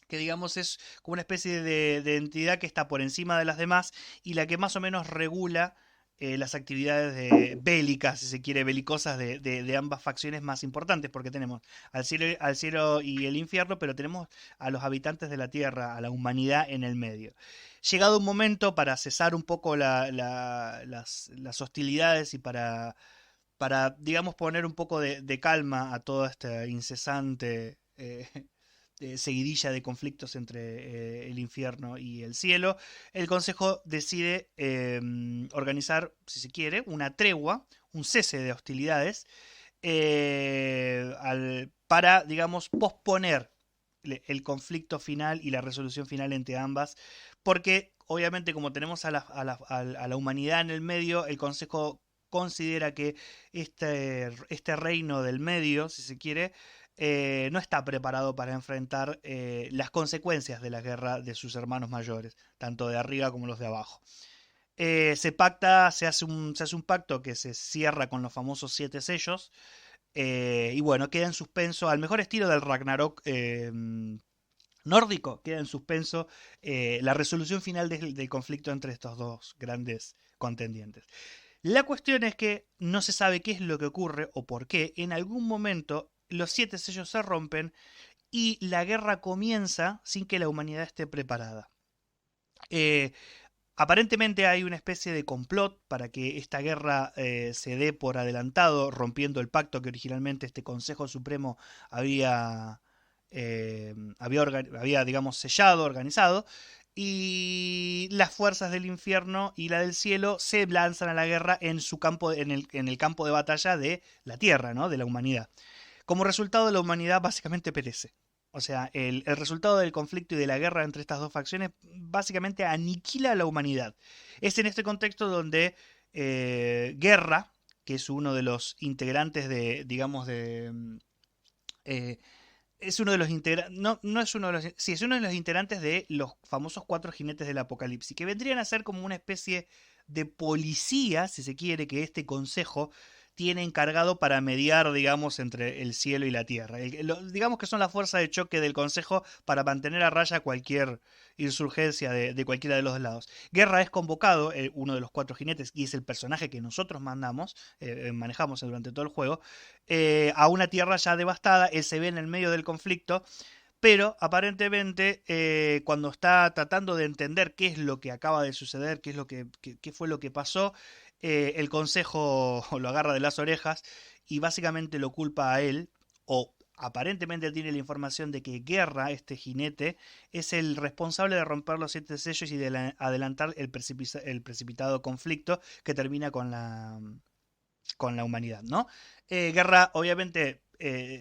que digamos es como una especie de entidad que está por encima de las demás y la que más o menos regula las actividades bélicas, si se quiere, belicosas de ambas facciones más importantes, porque tenemos al cielo y el infierno, pero tenemos a los habitantes de la tierra, a la humanidad en el medio. Llegado un momento para cesar un poco las hostilidades y digamos, poner un poco de calma a toda esta incesante seguidilla de conflictos entre el infierno y el cielo, el Consejo decide organizar, si se quiere, una tregua, un cese de hostilidades, para, digamos, posponer el conflicto final y la resolución final entre ambas, porque obviamente como tenemos a la humanidad en el medio, el Consejo considera que este reino del medio, si se quiere, no está preparado para enfrentar las consecuencias de la guerra de sus hermanos mayores, tanto de arriba como los de abajo. Se hace un pacto que se cierra con los famosos 7 sellos, y bueno, queda en suspenso, al mejor estilo del Ragnarok nórdico, queda en suspenso la resolución final del conflicto entre estos dos grandes contendientes. La cuestión es que no se sabe qué es lo que ocurre o por qué. En algún momento los 7 sellos se rompen y la guerra comienza sin que la humanidad esté preparada. Aparentemente hay una especie de complot para que esta guerra se dé por adelantado, rompiendo el pacto que originalmente este Consejo Supremo había digamos, sellado, organizado, y las fuerzas del infierno y la del cielo se lanzan a la guerra en el campo de batalla de la Tierra, ¿no? De la humanidad. Como resultado, la humanidad básicamente perece. O sea, el resultado del conflicto y de la guerra entre estas dos facciones básicamente aniquila a la humanidad. Es en este contexto donde Guerra, que es uno de los integrantes es uno de los integrantes, no es uno de los, sí, es uno de los integrantes de los famosos 4 jinetes del apocalipsis, que vendrían a ser como una especie de policía, si se quiere, que este consejo tiene encargado para mediar, digamos, entre el cielo y la tierra. Digamos que son la fuerza de choque del Consejo para mantener a raya cualquier insurgencia de cualquiera de los lados. Guerra es convocado, uno de los 4 jinetes, y es el personaje que nosotros manejamos durante todo el juego, a una tierra ya devastada. Él se ve en el medio del conflicto, pero aparentemente cuando está tratando de entender qué es lo que acaba de suceder, qué fue lo que pasó, el Consejo lo agarra de las orejas y básicamente lo culpa a él, o aparentemente tiene la información de que Guerra, este jinete, es el responsable de romper los 7 sellos y de adelantar el precipitado conflicto que termina con la humanidad, ¿no? Guerra, obviamente,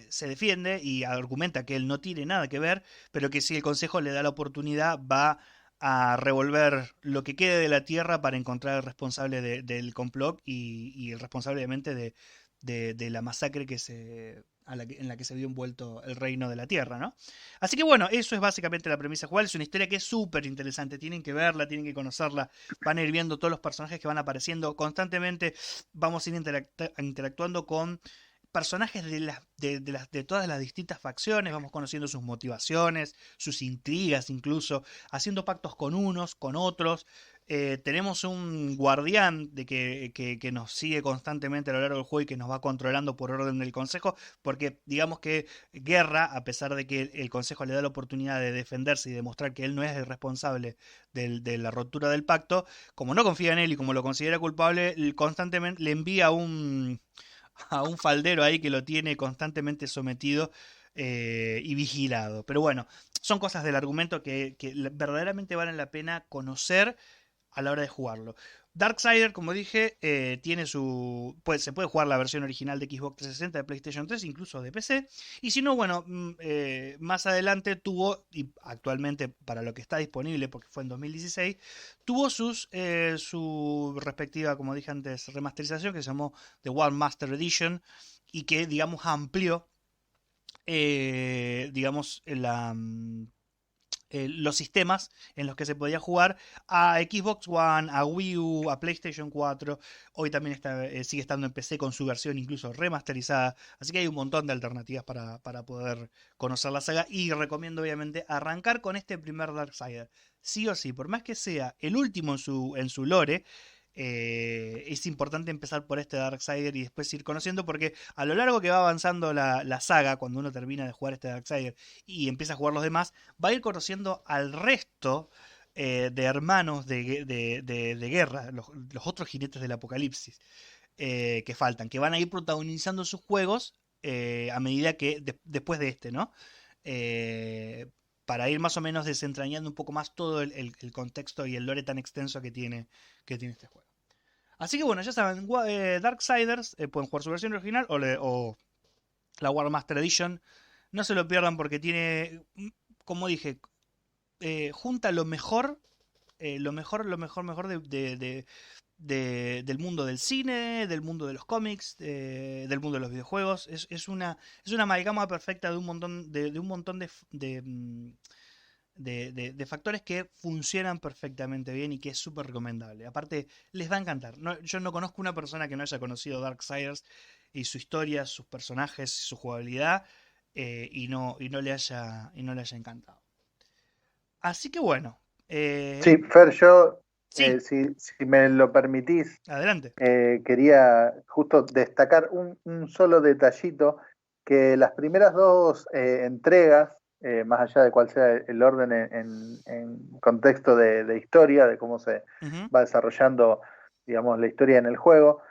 se defiende y argumenta que él no tiene nada que ver, pero que si el Consejo le da la oportunidad va a revolver lo que quede de la Tierra para encontrar al responsable del complot y el responsable obviamente de la masacre en la que se vio envuelto el reino de la Tierra, ¿no? Así que bueno, eso es básicamente la premisa jugar. Es una historia que es súper interesante. Tienen que verla, tienen que conocerla. Van a ir viendo todos los personajes que van apareciendo. Constantemente vamos a ir interactuando con personajes de todas las distintas facciones. Vamos conociendo sus motivaciones, sus intrigas incluso. Haciendo pactos con unos, con otros. Tenemos un guardián que nos sigue constantemente a lo largo del juego y que nos va controlando por orden del consejo, porque digamos que Guerra, a pesar de que el consejo le da la oportunidad de defenderse y demostrar que él no es el responsable de la rotura del pacto, como no confía en él y como lo considera culpable, constantemente le envía a un faldero ahí que lo tiene constantemente sometido y vigilado. Pero bueno, son cosas del argumento que verdaderamente valen la pena conocer a la hora de jugarlo. Darksider, como dije, tiene se puede jugar la versión original de Xbox 360, de PlayStation 3, incluso de PC. Y si no, bueno, más adelante tuvo, y actualmente para lo que está disponible, porque fue en 2016, tuvo su respectiva, como dije antes, remasterización, que se llamó The One Master Edition, y que, digamos, amplió, digamos, los sistemas en los que se podía jugar a Xbox One, a Wii U, a PlayStation 4. Hoy también sigue estando en PC con su versión incluso remasterizada. Así que hay un montón de alternativas para poder conocer la saga. Y recomiendo obviamente arrancar con este primer Darksider. Sí o sí, por más que sea el último en su lore, es importante empezar por este Darksider y después ir conociendo, porque a lo largo que va avanzando la saga, cuando uno termina de jugar este Darksider y empieza a jugar los demás, va a ir conociendo al resto de hermanos de guerra, los otros jinetes del apocalipsis que faltan, que van a ir protagonizando sus juegos a medida que después de este, ¿no? Para ir más o menos desentrañando un poco más todo el contexto y el lore tan extenso que tiene este juego. Así que bueno, ya saben, Darksiders, pueden jugar su versión original o la War Master Edition. No se lo pierdan porque tiene, como dije, junta lo mejor del mundo del cine, del mundo de los cómics, del mundo de los videojuegos. Es una amalgama perfecta de un montón de factores que funcionan perfectamente bien y que es súper recomendable. Aparte, les va a encantar. Yo no conozco una persona que no haya conocido Darksiders y su historia, sus personajes, su jugabilidad y no le haya encantado. Así que bueno. Sí, Fer, yo, Sí, si me lo permitís, adelante. quería justo destacar un solo detallito, que las primeras dos entregas, más allá de cuál sea el orden en contexto de historia, de cómo se Ujú. va desarrollando, digamos, la historia en el juego,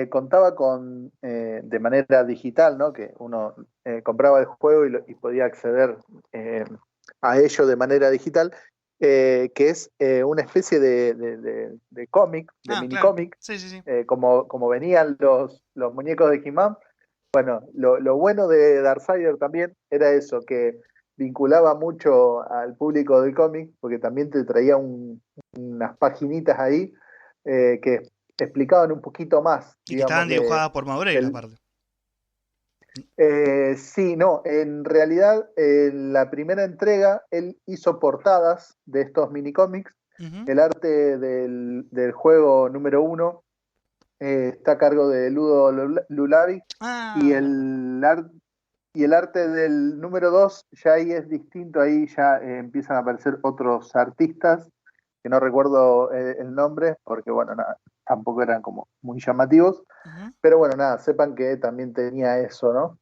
contaba con, de manera digital, ¿no? Que uno compraba el juego y podía acceder a ello de manera digital, que es una especie de cómic, de Ah, mini claro. cómic, Sí, sí, sí. como venían los muñecos de He-Man. Bueno, lo bueno de Darksider también era eso, que vinculaba mucho al público del cómic, porque también te traía unas paginitas ahí que explicaban un poquito más, Y que estaban digamos, dibujadas por Maurel, del... aparte. Sí, no, en realidad en la primera entrega él hizo portadas de estos minicómics. Ujú. El arte del juego número 1 está a cargo de Ludo Lulavi, y Ah, verdad. el arte del número 2 ya ahí es distinto, ahí ya empiezan a aparecer otros artistas, que no recuerdo el nombre, porque bueno, nada, tampoco eran como muy llamativos, Ujú. pero bueno, nada, sepan que también tenía eso, ¿no?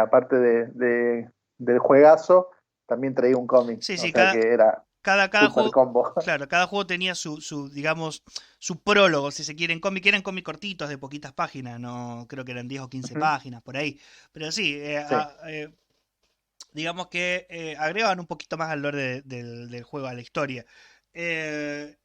Aparte del juegazo, también traía un cómic, Sí, o sí, sea que era cada super juego, combo. claro, cada juego tenía digamos, su prólogo, si se quiere, eran cómics cortitos de poquitas páginas, no creo que eran 10 o 15 Ujú. páginas, por ahí. Pero sí, Sí, digamos que agregaban un poquito más al lore del juego, a la historia.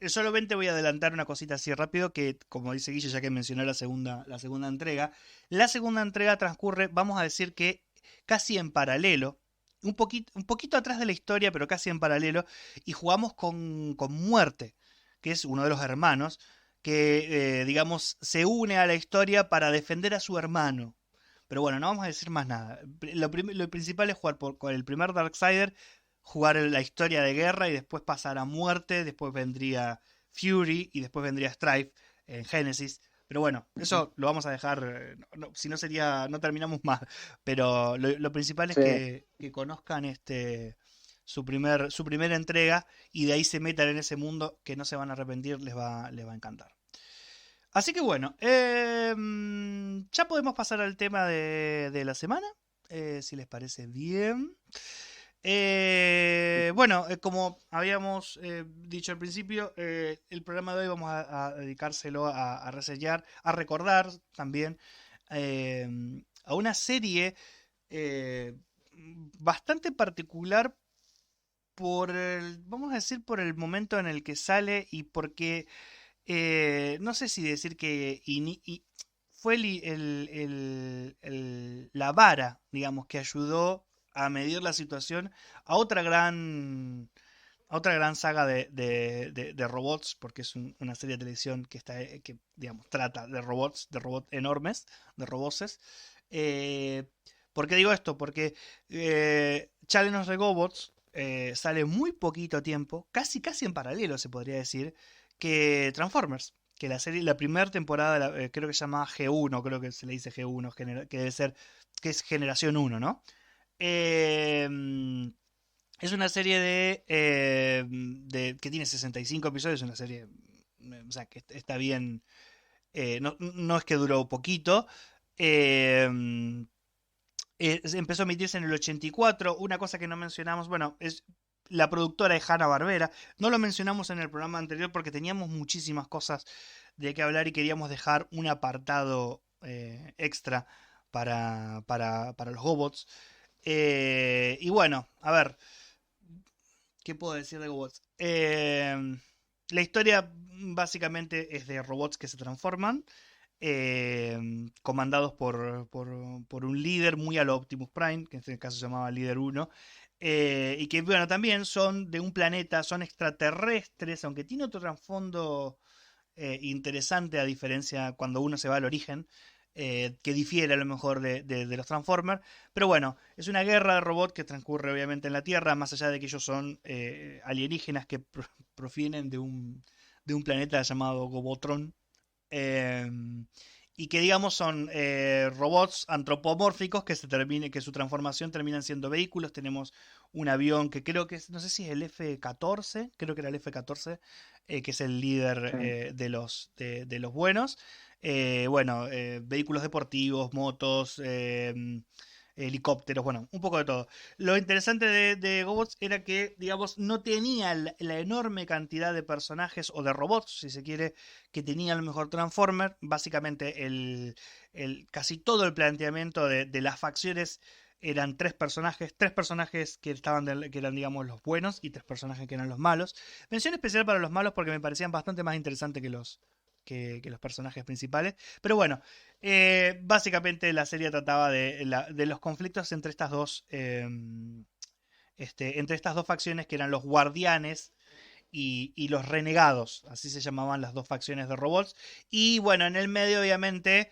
Solamente voy a adelantar una cosita así rápido, que como dice Guille, ya que mencionó la segunda entrega. La segunda entrega transcurre, vamos a decir que casi en paralelo, un poquito atrás de la historia, pero casi en paralelo, y jugamos con Muerte, que es uno de los hermanos, que digamos se une a la historia para defender a su hermano. Pero bueno, no vamos a decir más nada. Lo principal es jugar con el primer Darksider, jugar la historia de guerra y después pasar a Muerte, después vendría Fury y después vendría Strife en Genesis. Pero bueno, eso lo vamos a dejar, si no sería, no terminamos más. Pero lo principal es Sí. que conozcan su primera entrega y de ahí se metan en ese mundo que no se van a arrepentir, les va a encantar. Así que bueno, ya podemos pasar al tema de la semana, si les parece bien. Bueno, como habíamos dicho al principio, el programa de hoy vamos a dedicárselo a reseñar, a recordar también eh, a una serie eh, bastante particular vamos a decir, por el momento en el que sale y porque no sé si decir que fue la vara, digamos, que ayudó a medir la situación a otra gran saga de robots, porque es una serie de televisión que digamos, trata de robots enormes, de roboses. Eh, ¿Por qué digo esto? Porque Challenge of the Robots sale muy poquito tiempo, casi en paralelo se podría decir, que Transformers. Que la serie, la primera temporada, creo que se llama G1, creo que se le dice G1, que debe ser, que es generación 1, ¿no? Eh, es una serie que tiene 65 episodios, una serie, o sea, que está bien, no es que duró poquito. Eh, Empezó a emitirse en el 84. Una cosa que no mencionamos, bueno, es la productora de Hanna-Barbera. No lo mencionamos en el programa anterior porque teníamos muchísimas cosas de qué hablar y queríamos dejar un apartado extra para los robots. Y bueno, a ver, ¿qué puedo decir de robots? La historia básicamente es de robots que se transforman, comandados por un líder muy a lo Optimus Prime, que en este caso se llamaba Líder 1, y que, bueno, también son de un planeta, son extraterrestres, aunque tiene otro trasfondo interesante a diferencia cuando uno se va al origen, que difiere a lo mejor de los Transformers. Pero bueno, es una guerra de robots que transcurre obviamente en la Tierra, más allá de que ellos son alienígenas que provienen de un planeta llamado Gobotron. eh, y que digamos son robots antropomórficos que su transformación terminan siendo vehículos. Tenemos un avión que creo que no sé si es el F-14, creo que era el F-14, que es el líder Sí. de los buenos. Bueno, vehículos deportivos, motos, helicópteros, bueno, un poco de todo. Lo interesante de GoBots era que, digamos, no tenía la enorme cantidad de personajes o de robots, si se quiere, que tenía a lo mejor Transformer. Básicamente, casi todo el planteamiento de las facciones eran tres personajes que eran, digamos, los buenos y tres personajes que eran los malos. Mención especial para los malos porque me parecían bastante más interesantes que los personajes principales. Pero bueno, básicamente la serie trataba de los conflictos entre estas dos facciones que eran los guardianes y los renegados, así se llamaban las dos facciones de robots. Y bueno, en el medio obviamente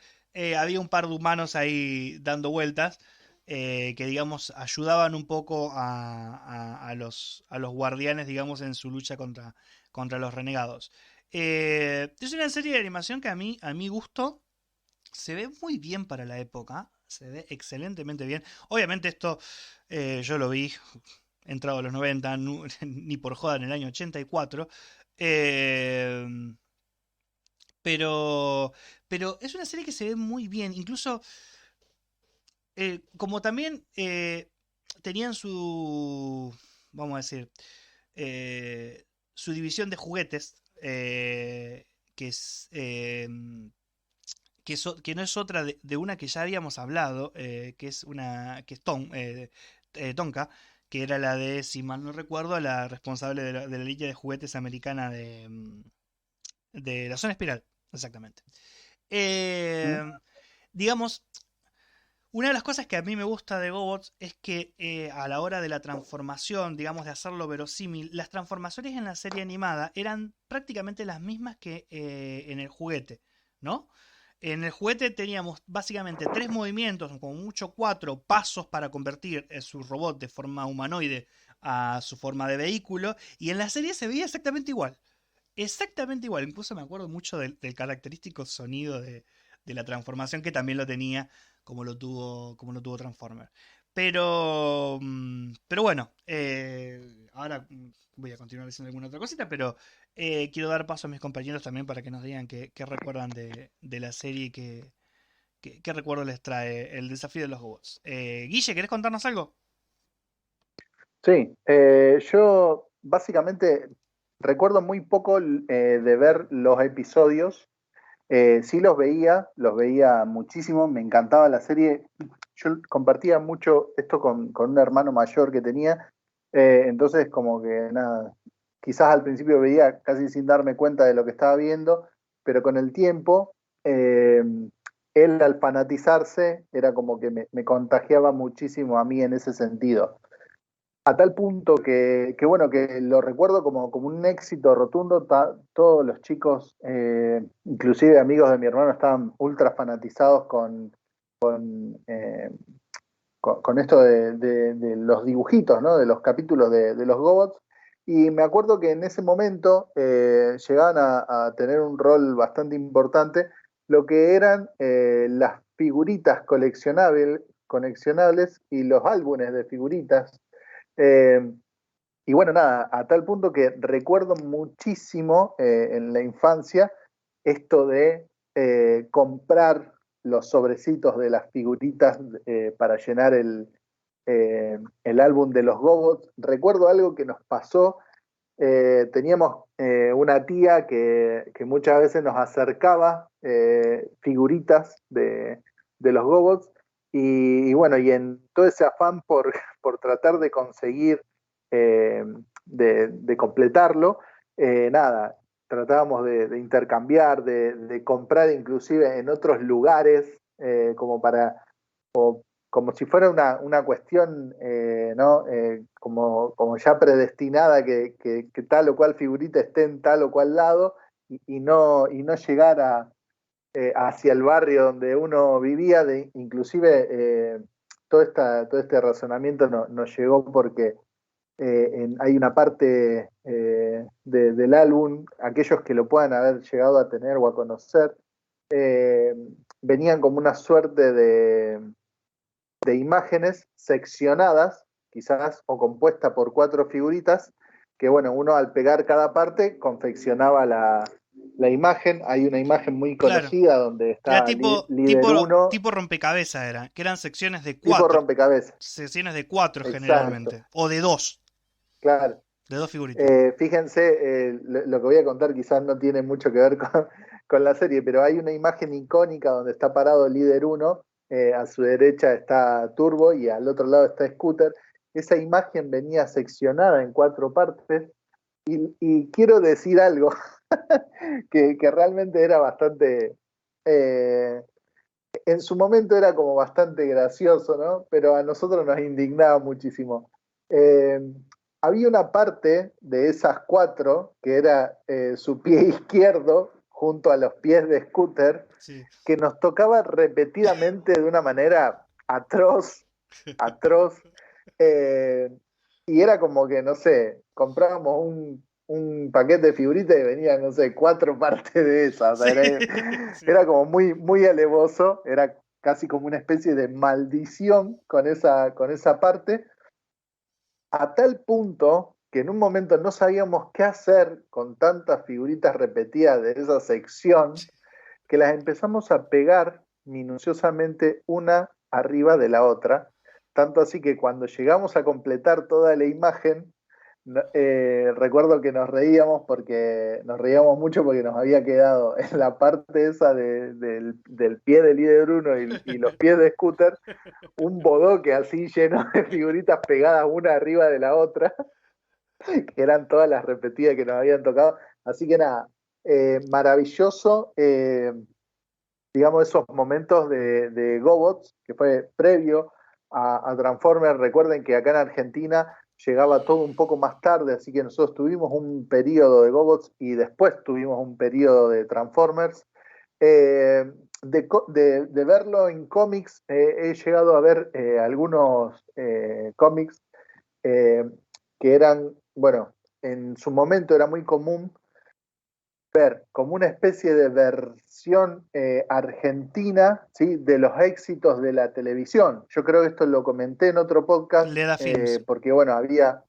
había un par de humanos ahí dando vueltas. Que digamos ayudaban un poco a los guardianes, digamos, en su lucha contra los renegados. Es una serie de animación que a mi gusto se ve muy bien para la época. Se ve excelentemente bien. Obviamente esto yo lo vi entrado a los 90, ni por joda en el año 84. eh, pero, pero es una serie que se ve muy bien. Incluso, como también tenían vamos a decir, su división de juguetes, que es que no es otra de una que ya habíamos hablado, que es Tonka, que era la de, si mal no recuerdo, la responsable de la línea de juguetes americana de la zona espiral, exactamente. ¿Mm? Digamos, una de las cosas que a mí me gusta de GoBots es que a la hora de la transformación, digamos, de hacerlo verosímil, las transformaciones en la serie animada eran prácticamente las mismas que en el juguete, ¿no? En el juguete teníamos básicamente 3 movimientos, como mucho 4 pasos para convertir su robot de forma humanoide a su forma de vehículo, y en la serie se veía exactamente igual. Exactamente igual, incluso me acuerdo mucho del característico sonido de la transformación que también lo tenía como lo tuvo Transformer. Pero bueno, ahora voy a continuar diciendo alguna otra cosita, pero quiero dar paso a mis compañeros también para que nos digan qué recuerdan de la serie y qué recuerdo les trae el desafío de los robots. Guille, ¿querés contarnos algo? Sí, yo básicamente recuerdo muy poco de ver los episodios. Sí los veía muchísimo, me encantaba la serie. Yo compartía mucho esto con un hermano mayor que tenía, entonces como que nada, quizás al principio veía casi sin darme cuenta de lo que estaba viendo, pero con el tiempo, eh, él al fanatizarse era como que me contagiaba muchísimo a mí en ese sentido. A tal punto que bueno, que lo recuerdo como un éxito rotundo. Todos los chicos, inclusive amigos de mi hermano, estaban ultra fanatizados eh, con esto de los dibujitos, ¿no? De los capítulos de los Gobots. Y me acuerdo que en ese momento llegaban a tener un rol bastante importante lo que eran las figuritas coleccionables y los álbumes de figuritas. eh, y bueno, nada, a tal punto que recuerdo muchísimo en la infancia esto de comprar los sobrecitos de las figuritas para llenar el álbum de los Gobots. Recuerdo algo que nos pasó. Teníamos una tía que muchas veces nos acercaba figuritas de los Gobots. Y bueno, y en todo ese afán por tratar de conseguir, eh, de completarlo, nada, tratábamos de intercambiar, de comprar inclusive en otros lugares, como para, como si fuera una cuestión, ¿no? Como ya predestinada, que tal o cual figurita esté en tal o cual lado, y no llegar hacia el barrio donde uno vivía. Inclusive todo este razonamiento nos llegó porque hay una parte del álbum, aquellos que lo puedan haber llegado a tener o a conocer, eh, venían como una suerte de imágenes seccionadas, quizás, o compuesta por 4 figuritas, que bueno, uno al pegar cada parte confeccionaba la imagen. Hay una imagen muy Claro, conocida donde era está líder uno, tipo rompecabezas, que eran secciones de tipo 4. rompecabezas. Sesiones de 4 Exacto, generalmente. O de 2. claro. De 2 figuritas. Fíjense, lo que voy a contar quizás no tiene mucho que ver con la serie, pero hay una imagen icónica donde está parado el líder uno. A su derecha está Turbo y al otro lado está Scooter. Esa imagen venía seccionada en 4 partes, y quiero decir algo que realmente era bastante, eh, en su momento era como bastante gracioso, ¿no? Pero a nosotros nos indignaba muchísimo. Eh, Había una parte de esas 4 que era su pie izquierdo junto a los pies de Scooter, Sí. que nos tocaba repetidamente de una manera atroz, atroz. eh, y era como que, no sé, comprábamos un paquete de figuritas y venían, no sé, 4 partes de esas. O sea, Sí, sí. era como muy, muy alevoso, era casi como una especie de maldición con esa parte, a tal punto que en un momento no sabíamos qué hacer con tantas figuritas repetidas de esa sección, que las empezamos a pegar minuciosamente una arriba de la otra, tanto así que cuando llegamos a completar toda la imagen, recuerdo que nos reíamos mucho porque nos había quedado en la parte esa del pie de líder 1 y los pies de Scooter, un bodoque así lleno de figuritas pegadas una arriba de la otra, que eran todas las repetidas que nos habían tocado. Así que nada, maravilloso, digamos, esos momentos de GoBots, que fue previo a Transformers. Recuerden que acá en Argentina llegaba todo un poco más tarde, así que nosotros tuvimos un periodo de GoBots y después tuvimos un periodo de Transformers. De verlo en cómics, he llegado a ver algunos cómics que eran, bueno, en su momento era muy común ver como una especie de versión argentina, ¿sí?, de los éxitos de la televisión. Yo creo que esto lo comenté en otro podcast, Leda Films. porque bueno, había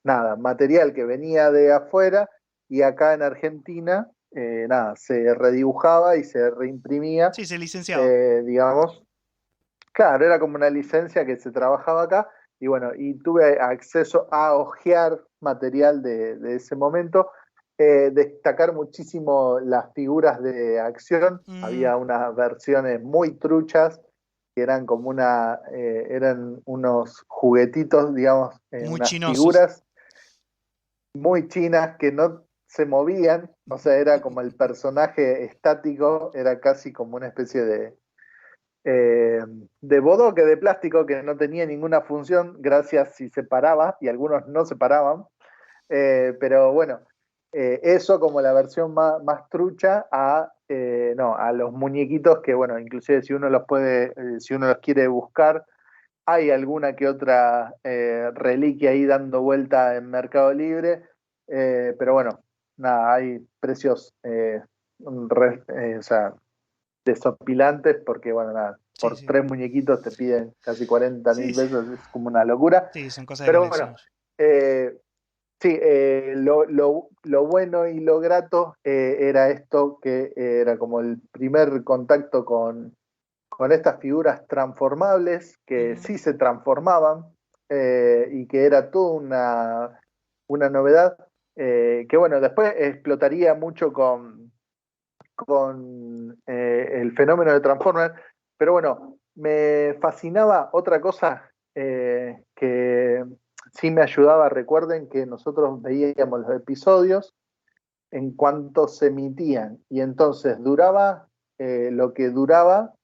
nada, material que venía de afuera y acá en Argentina, nada, se redibujaba y se reimprimía, Sí, se licenciaba. digamos. Claro, era como una licencia que se trabajaba acá y bueno, y tuve acceso a hojear material de ese momento, destacar muchísimo las figuras de acción. Había unas versiones muy truchas que eran como eran unos juguetitos, digamos, muy unas chinosos. figuras muy chinas que no se movían, o sea, era como el personaje estático, era casi como una especie de bodoque de plástico que no tenía ninguna función, gracias si se paraba, y algunos no se paraban, pero bueno, eso como la versión más trucha no, a los muñequitos que, bueno, inclusive si uno si uno los quiere buscar, hay alguna que otra reliquia ahí dando vuelta en Mercado Libre, pero bueno, nada, hay precios o sea, desopilantes porque, bueno, nada, por Sí. 3 muñequitos te piden casi 40.000 Sí. pesos, es como una locura. Sí, son cosas de Pero colección. bueno, sí, lo bueno y lo grato era esto, que era como el primer contacto con estas figuras transformables que sí se transformaban y que era toda una novedad que bueno, después explotaría mucho con el fenómeno de Transformers, pero bueno, me fascinaba otra cosa que sí me ayudaba. Recuerden que nosotros veíamos los episodios en cuanto se emitían y entonces duraba lo que duraba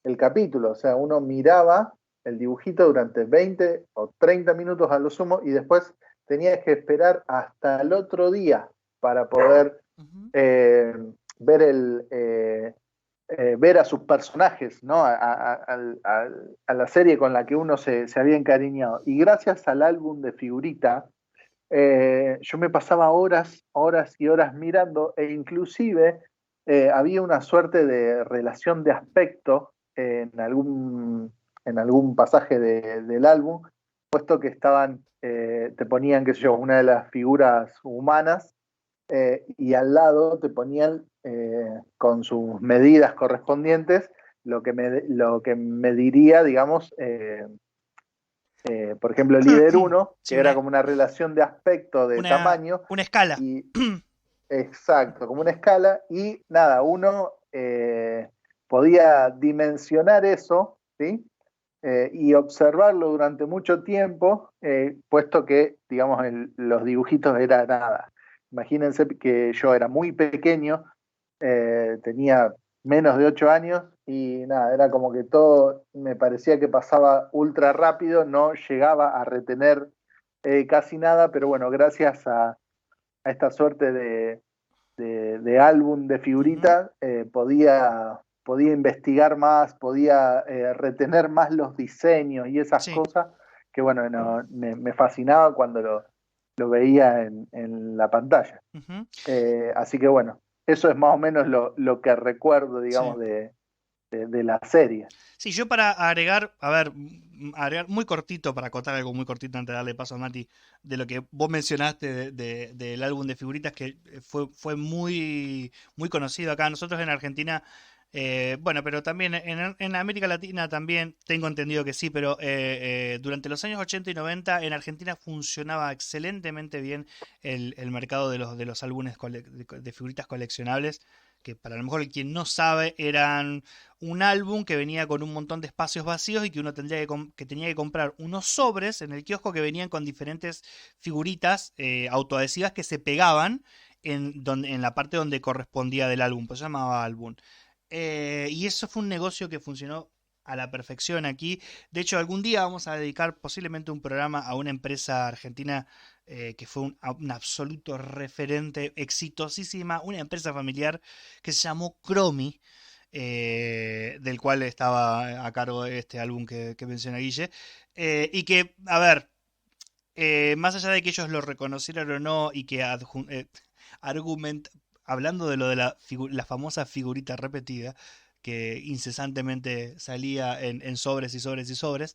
el capítulo, o sea, uno miraba el dibujito durante 20 o 30 minutos a lo sumo y después tenías que esperar hasta el otro día para poder ver a sus personajes, ¿no? A la serie con la que uno se había encariñado. Y gracias al álbum de figurita, yo me pasaba horas y horas mirando e inclusive había una suerte de relación de aspecto en algún pasaje del álbum, puesto que te ponían, qué sé yo, una de las figuras humanas y al lado te ponían con sus medidas correspondientes lo que mediría, digamos, por ejemplo, líder 1, sí, que era como una relación de aspecto, de tamaño. Una escala. Y, exacto, como una escala. Y nada, uno podía dimensionar eso, ¿sí? Y observarlo durante mucho tiempo, puesto que, digamos, los dibujitos era nada. Imagínense que yo era muy pequeño, tenía menos de 8 años y nada, era como que todo me parecía que pasaba ultra rápido, no llegaba a retener casi nada, pero bueno, gracias a esta suerte de álbum de figuritas, podía investigar más, podía retener más los diseños y esas cosas que bueno, me fascinaba cuando lo veía en la pantalla. Así que bueno, eso es más o menos lo que recuerdo, digamos, de la serie. Sí, yo para agregar muy cortito, para acotar algo muy cortito antes de darle paso a Mati, de lo que vos mencionaste del álbum de figuritas, que fue muy, muy conocido acá. Nosotros en Argentina Bueno, pero también en América Latina también tengo entendido que sí, pero durante los años 80 y 90 en Argentina funcionaba excelentemente bien el mercado de los álbumes de figuritas coleccionables, que para lo mejor quien no sabe eran un álbum que venía con un montón de espacios vacíos y que uno que tenía que comprar unos sobres en el kiosco que venían con diferentes figuritas autoadhesivas que se pegaban en la parte donde correspondía del álbum, pues se llamaba álbum. Y eso fue un negocio que funcionó a la perfección aquí. De hecho, algún día vamos a dedicar posiblemente un programa a una empresa argentina que fue un absoluto referente, exitosísima, una empresa familiar que se llamó Cromi, del cual estaba a cargo de este álbum que menciona Guille. Y que, a ver, más allá de que ellos lo reconocieran o no y que argument, hablando de lo de la famosa figurita repetida, que incesantemente salía en sobres y sobres y sobres,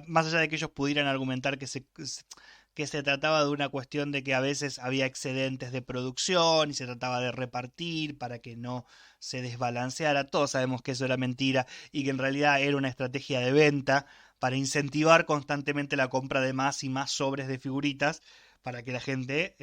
más allá de que ellos pudieran argumentar que se trataba de una cuestión de que a veces había excedentes de producción y se trataba de repartir para que no se desbalanceara, todos sabemos que eso era mentira y que en realidad era una estrategia de venta para incentivar constantemente la compra de más y más sobres de figuritas para que la gente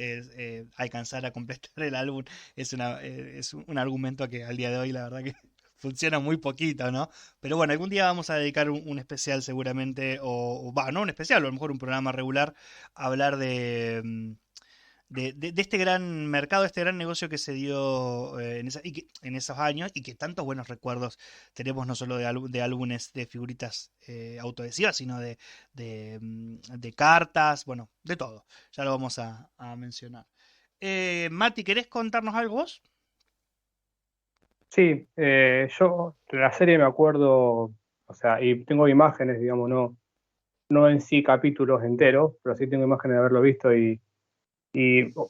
alcanzara a completar el álbum. Es un argumento que al día de hoy la verdad que funciona muy poquito, ¿no? Pero bueno, algún día vamos a dedicar un especial seguramente, no un especial, o a lo mejor un programa regular, a hablar de este gran mercado, este gran negocio que se dio en esos años y que tantos buenos recuerdos tenemos, no solo de álbumes de figuritas autoadhesivas, sino de cartas, bueno, de todo. Ya lo vamos a mencionar. Mati, ¿querés contarnos algo vos? Sí, yo de la serie me acuerdo, o sea, y tengo imágenes, digamos, no en sí capítulos enteros, pero sí tengo imágenes de haberlo visto y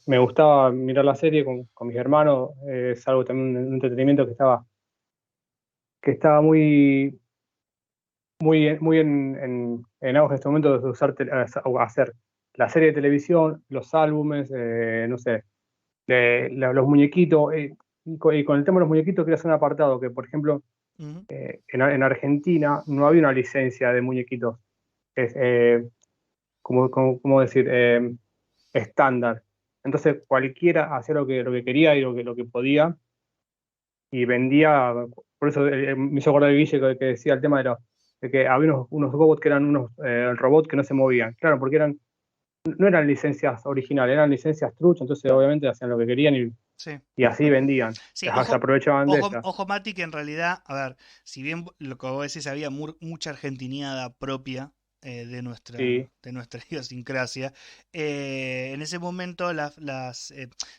me gustaba mirar la serie con mis hermanos, es algo también un entretenimiento que estaba muy en auge en este momento de hacer la serie de televisión, los álbumes, no sé, los muñequitos, y con el tema de los muñequitos quería hacer un apartado que, por ejemplo, Ujú. en Argentina no había una licencia de muñequitos, es, ¿cómo decir? Estándar. Entonces cualquiera hacía lo que quería y lo que podía y vendía. Por eso me hizo acordar de Guille que decía el tema de que había unos robots que eran unos robots que no se movían. Claro, porque no eran licencias originales, eran licencias trucha, entonces obviamente hacían lo que querían Sí. y así vendían. Sí, Se aprovechaban de ellas. ojo, Mati, que en realidad, a ver, si bien lo que vos decís había mucha argentinada propia Sí, de nuestra idiosincrasia, en ese momento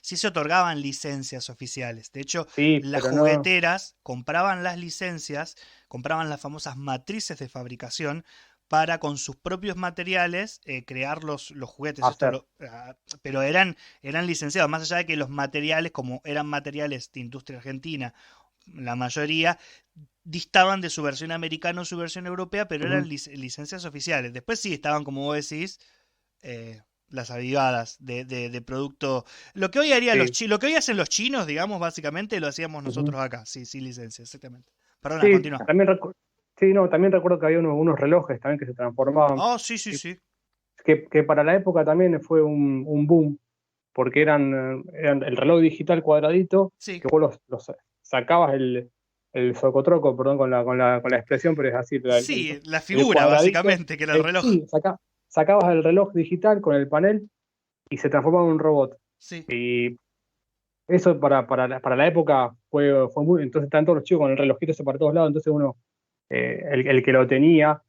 sí se otorgaban licencias oficiales. De hecho, sí, las pero no. jugueteras compraban las licencias, compraban las famosas matrices de fabricación para con sus propios materiales crear los juguetes. Hacer. Pero eran licenciados, más allá de que los materiales, como eran materiales de industria argentina, la mayoría distaban de su versión americana o su versión europea, pero eran Ujú. licencias oficiales. Después sí estaban, como vos decís, las avivadas de producto. Lo que hoy Sí. lo que hoy hacen los chinos, digamos, básicamente lo hacíamos Ujú. nosotros acá, sí, sí, licencia, exactamente. Perdona, Sí, continúa. sí, no, también recuerdo que había unos relojes también que se transformaban, Oh, sí, sí, sí. que para la época también fue un boom, porque eran el reloj digital cuadradito, Sí, que vos sacabas el socotroco, perdón con la expresión, pero es así, sí, la el figura, cuadradito, básicamente, que era el reloj. sí, sacabas el reloj digital con el panel y se transformaba en un robot. Sí. Y eso para la época fue muy, entonces estaban todos los chicos con el relojito ese para todos lados, entonces uno, el que lo tenía,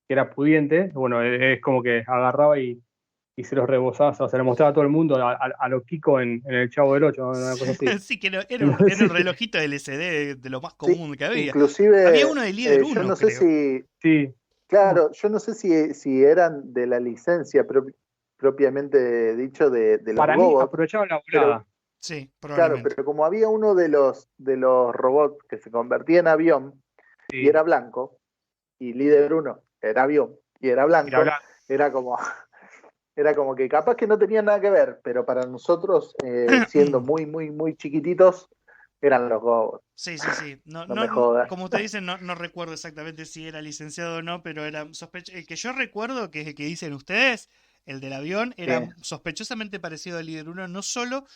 que era pudiente, bueno, es como que agarraba y se los rebosaba, o sea, se lo mostraba a todo el mundo, a lo Kiko en el Chavo del Ocho, una cosa así. Sí, que era un Sí, relojito LCD de lo más Sí, común que había. Había inclusive uno de Líder yo uno no sé creo. si, sí, claro, yo no sé si eran de la licencia propiamente dicho de los para mí Gobots, aprovechaban la pero volada. Sí, claro, probablemente. pero como había uno de los robots que se convertía en avión y Sí, era blanco, y líder uno era avión y era ir a blanco, hablar. era como, era como que capaz que no tenía nada que ver, pero para nosotros, siendo muy, muy, muy chiquititos, Eran los Gobots. Sí. No, No me jodas. como usted dice, no recuerdo exactamente si era licenciado o no, pero era el que yo recuerdo, que es el que dicen ustedes, el del avión, era sospechosamente parecido al Líder 1, no solo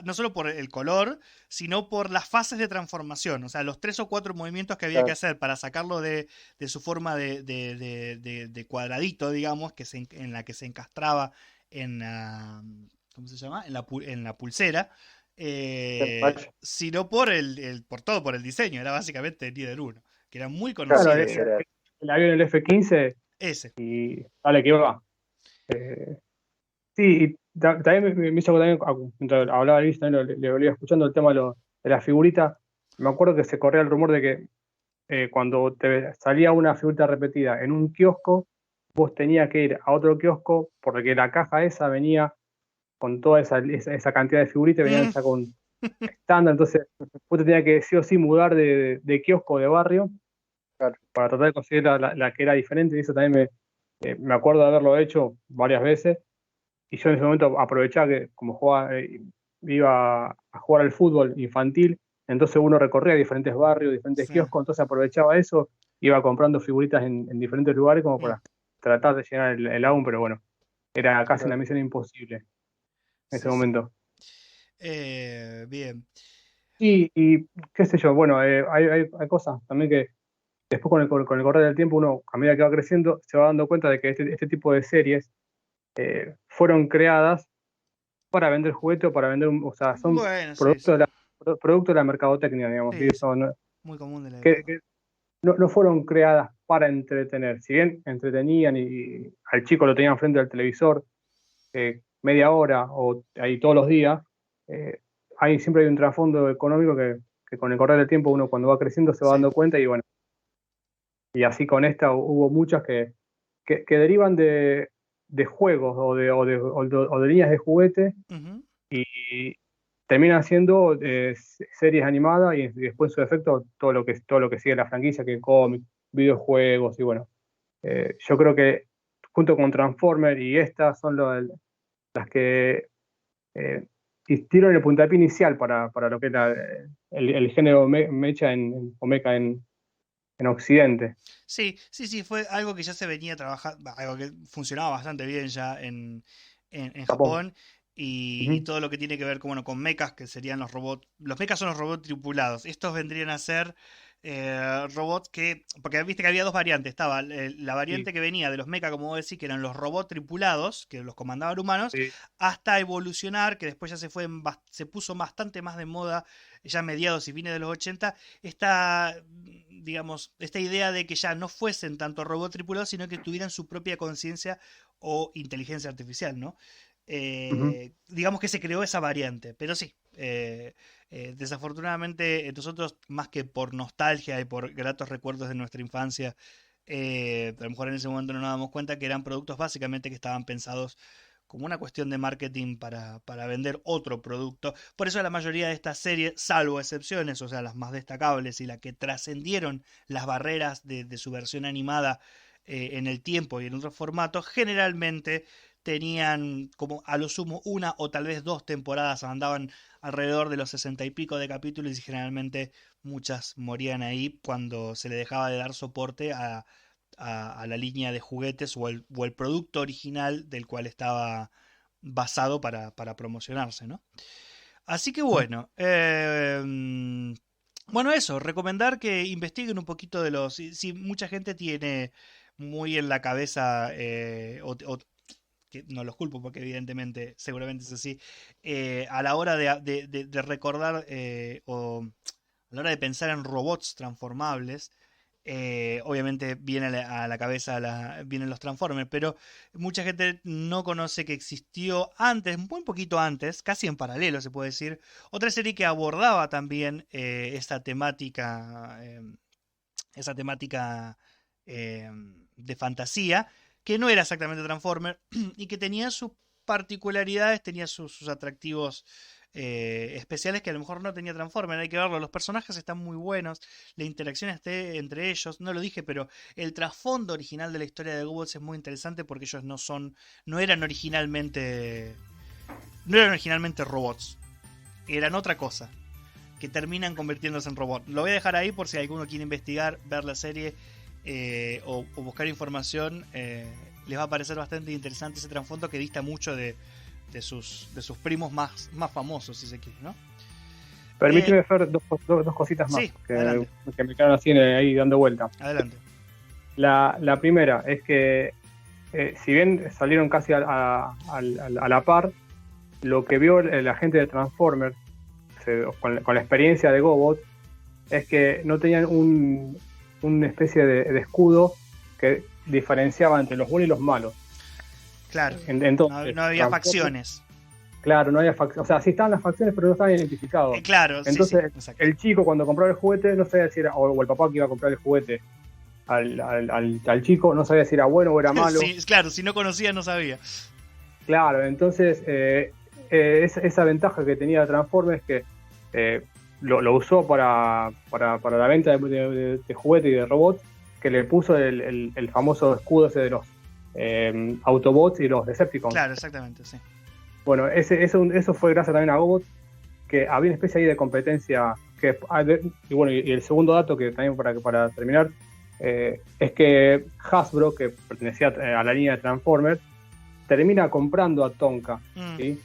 no solo por el color, sino por las fases de transformación. O sea, los 3 o 4 movimientos que había que hacer para sacarlo de su forma de cuadradito, digamos, en la que se encastraba en ¿cómo se llama? En la pulsera. Sino por por el diseño. Era básicamente el Líder 1, que era muy conocido. Claro, el avión, el F-15. Ese. Y dale, que va. Sí, y también me hizo también, mientras hablaba Luis, también le volvía escuchando el tema de la figurita. Me acuerdo que se corría el rumor de que cuando te salía una figurita repetida en un kiosco, vos tenías que ir a otro kiosco porque la caja esa venía con toda esa cantidad de figuritas, venía esa con estándar, entonces vos te tenías que sí o sí mudar de kiosco de barrio para tratar de conseguir la que era diferente, y eso también me acuerdo de haberlo hecho varias veces. Y yo en ese momento aprovechaba que como iba a jugar al fútbol infantil, entonces uno recorría diferentes barrios, diferentes kioscos, entonces aprovechaba eso, iba comprando figuritas en diferentes lugares como para tratar de llenar el álbum, pero bueno, era casi una misión imposible en ese momento. Bien. Y qué sé yo, bueno, hay cosas también que después con el correr del tiempo uno, a medida que va creciendo, se va dando cuenta de que este tipo de series fueron creadas para vender juguetes o para vender, o sea, son producto de la mercadotecnia, digamos. Sí, y eso muy común de la época. que no fueron creadas para entretener. Si bien entretenían y al chico lo tenían frente al televisor media hora o ahí todos los días, siempre hay un trasfondo económico que con el correr del tiempo uno cuando va creciendo se va dando cuenta y bueno. Y así con esta hubo muchas que derivan de juegos o de líneas de juguete y terminan siendo series animadas y después en su efecto todo lo que sigue la franquicia, que cómics, videojuegos y bueno. Yo creo que junto con Transformers y estas son las que dieron el puntapié inicial para lo que era el género mecha o mecha en Occidente. Sí, fue algo que ya se venía trabajando, algo que funcionaba bastante bien ya en Japón. Y todo lo que tiene que ver con mechas, que serían los robots. Los mechas son los robots tripulados. Estos vendrían a ser robots porque viste que había dos variantes. Estaba la variante que venía de los mechas, como vos decís, que eran los robots tripulados, que los comandaban humanos, hasta evolucionar, que después ya se puso bastante más de moda, ya a mediados y fines de los 80, esta idea de que ya no fuesen tanto robots tripulados, sino que tuvieran su propia conciencia o inteligencia artificial, ¿no? Digamos que se creó esa variante, pero sí, desafortunadamente nosotros, más que por nostalgia y por gratos recuerdos de nuestra infancia, a lo mejor en ese momento no nos damos cuenta que eran productos básicamente que estaban pensados como una cuestión de marketing para vender otro producto. Por eso la mayoría de estas series, salvo excepciones, o sea, las más destacables y las que trascendieron las barreras de su versión animada en el tiempo y en otros formatos, generalmente tenían como a lo sumo una o tal vez 2 temporadas, andaban alrededor de los 60 y pico de capítulos y generalmente muchas morían ahí cuando se le dejaba de dar soporte a la línea de juguetes o el producto original del cual estaba basado para promocionarse, ¿no? Así que bueno, eso, recomendar que investiguen un poquito de si mucha gente tiene muy en la cabeza que no los culpo porque evidentemente seguramente es así, a la hora de recordar o a la hora de pensar en robots transformables, obviamente viene a la cabeza vienen los Transformers, pero mucha gente no conoce que existió antes, muy poquito antes, casi en paralelo se puede decir, otra serie que abordaba también esa temática de fantasía, que no era exactamente Transformer y que tenía sus particularidades, tenía sus atractivos especiales que a lo mejor no tenía Transformer. Hay que verlo, los personajes están muy buenos, la interacción entre ellos, no lo dije, pero el trasfondo original de la historia de GoBots es muy interesante porque ellos no eran originalmente robots, eran otra cosa. que terminan convirtiéndose en robot. Lo voy a dejar ahí por si alguno quiere investigar, ver la serie o buscar información. Les va a parecer bastante interesante ese trasfondo que dista mucho de sus primos más famosos, si se quiere, ¿no? Permíteme, Fer, dos cositas más Sí, que me quedan así ahí dando vuelta. Adelante. La primera es que, si bien salieron casi a la par, lo que vio la gente de Transformers, con la experiencia de GoBot, es que no tenían una especie de escudo que diferenciaba entre los buenos y los malos. Claro, Entonces, no había facciones. Claro, no había facciones. O sea, sí estaban las facciones, pero no estaban identificados. Claro, entonces, sí, el chico cuando compraba el juguete no sabía si era, o el papá que iba a comprar el juguete al chico, no sabía si era bueno o era malo. Sí, claro, si no conocía no sabía. Claro, entonces esa ventaja que tenía Transformers es que lo usó para la venta de juguetes y de robots, que le puso el famoso escudo ese de los Autobots y los Decepticons. Claro, exactamente, sí. Bueno, eso fue gracias también a GoBot, que había una especie ahí de competencia. Y el segundo dato, que también para terminar, es que Hasbro, que pertenecía a la línea de Transformers, termina comprando a Tonka. ¿Sí?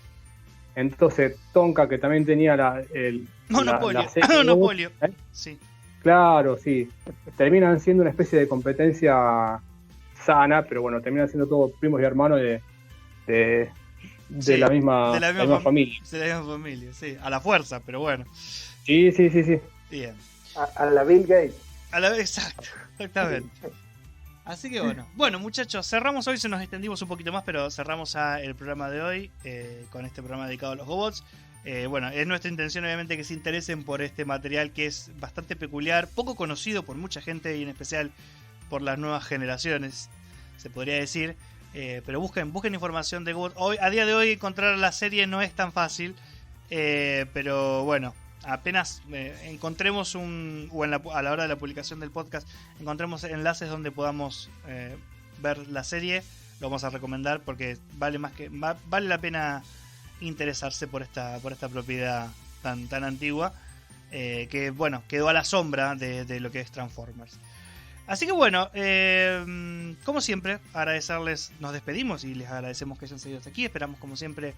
Entonces, Tonka, que también tenía Monopolio. Sí. Claro, sí. Terminan siendo una especie de competencia sana, pero bueno, terminan siendo todos primos y hermanos de la misma familia. De la misma familia, sí. A la fuerza, pero bueno. Sí. Bien. A la Bill Gates. Exactamente. Así que bueno muchachos, cerramos hoy, se nos extendimos un poquito más, pero cerramos el programa de hoy con este programa dedicado a los GoBots. Es nuestra intención obviamente que se interesen por este material que es bastante peculiar, poco conocido por mucha gente y en especial por las nuevas generaciones, se podría decir. Pero busquen información de GoBots. A día de hoy encontrar la serie no es tan fácil, pero bueno, apenas encontremos a la hora de la publicación del podcast encontremos enlaces donde podamos ver la serie, lo vamos a recomendar porque vale la pena interesarse por esta propiedad tan antigua, que bueno, quedó a la sombra de lo que es Transformers. Así que bueno, como siempre, agradecerles, nos despedimos y les agradecemos que hayan seguido hasta aquí. Esperamos como siempre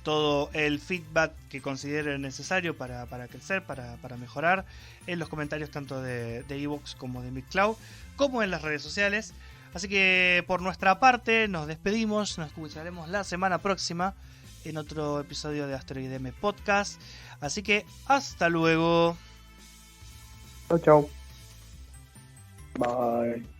todo el feedback que consideren necesario para crecer, para mejorar en los comentarios tanto de iVoox como de Mixcloud, como en las redes sociales. Así que por nuestra parte nos despedimos, nos escucharemos la semana próxima en otro episodio de Asteroid M Podcast. Así que hasta luego. Chau. Bye.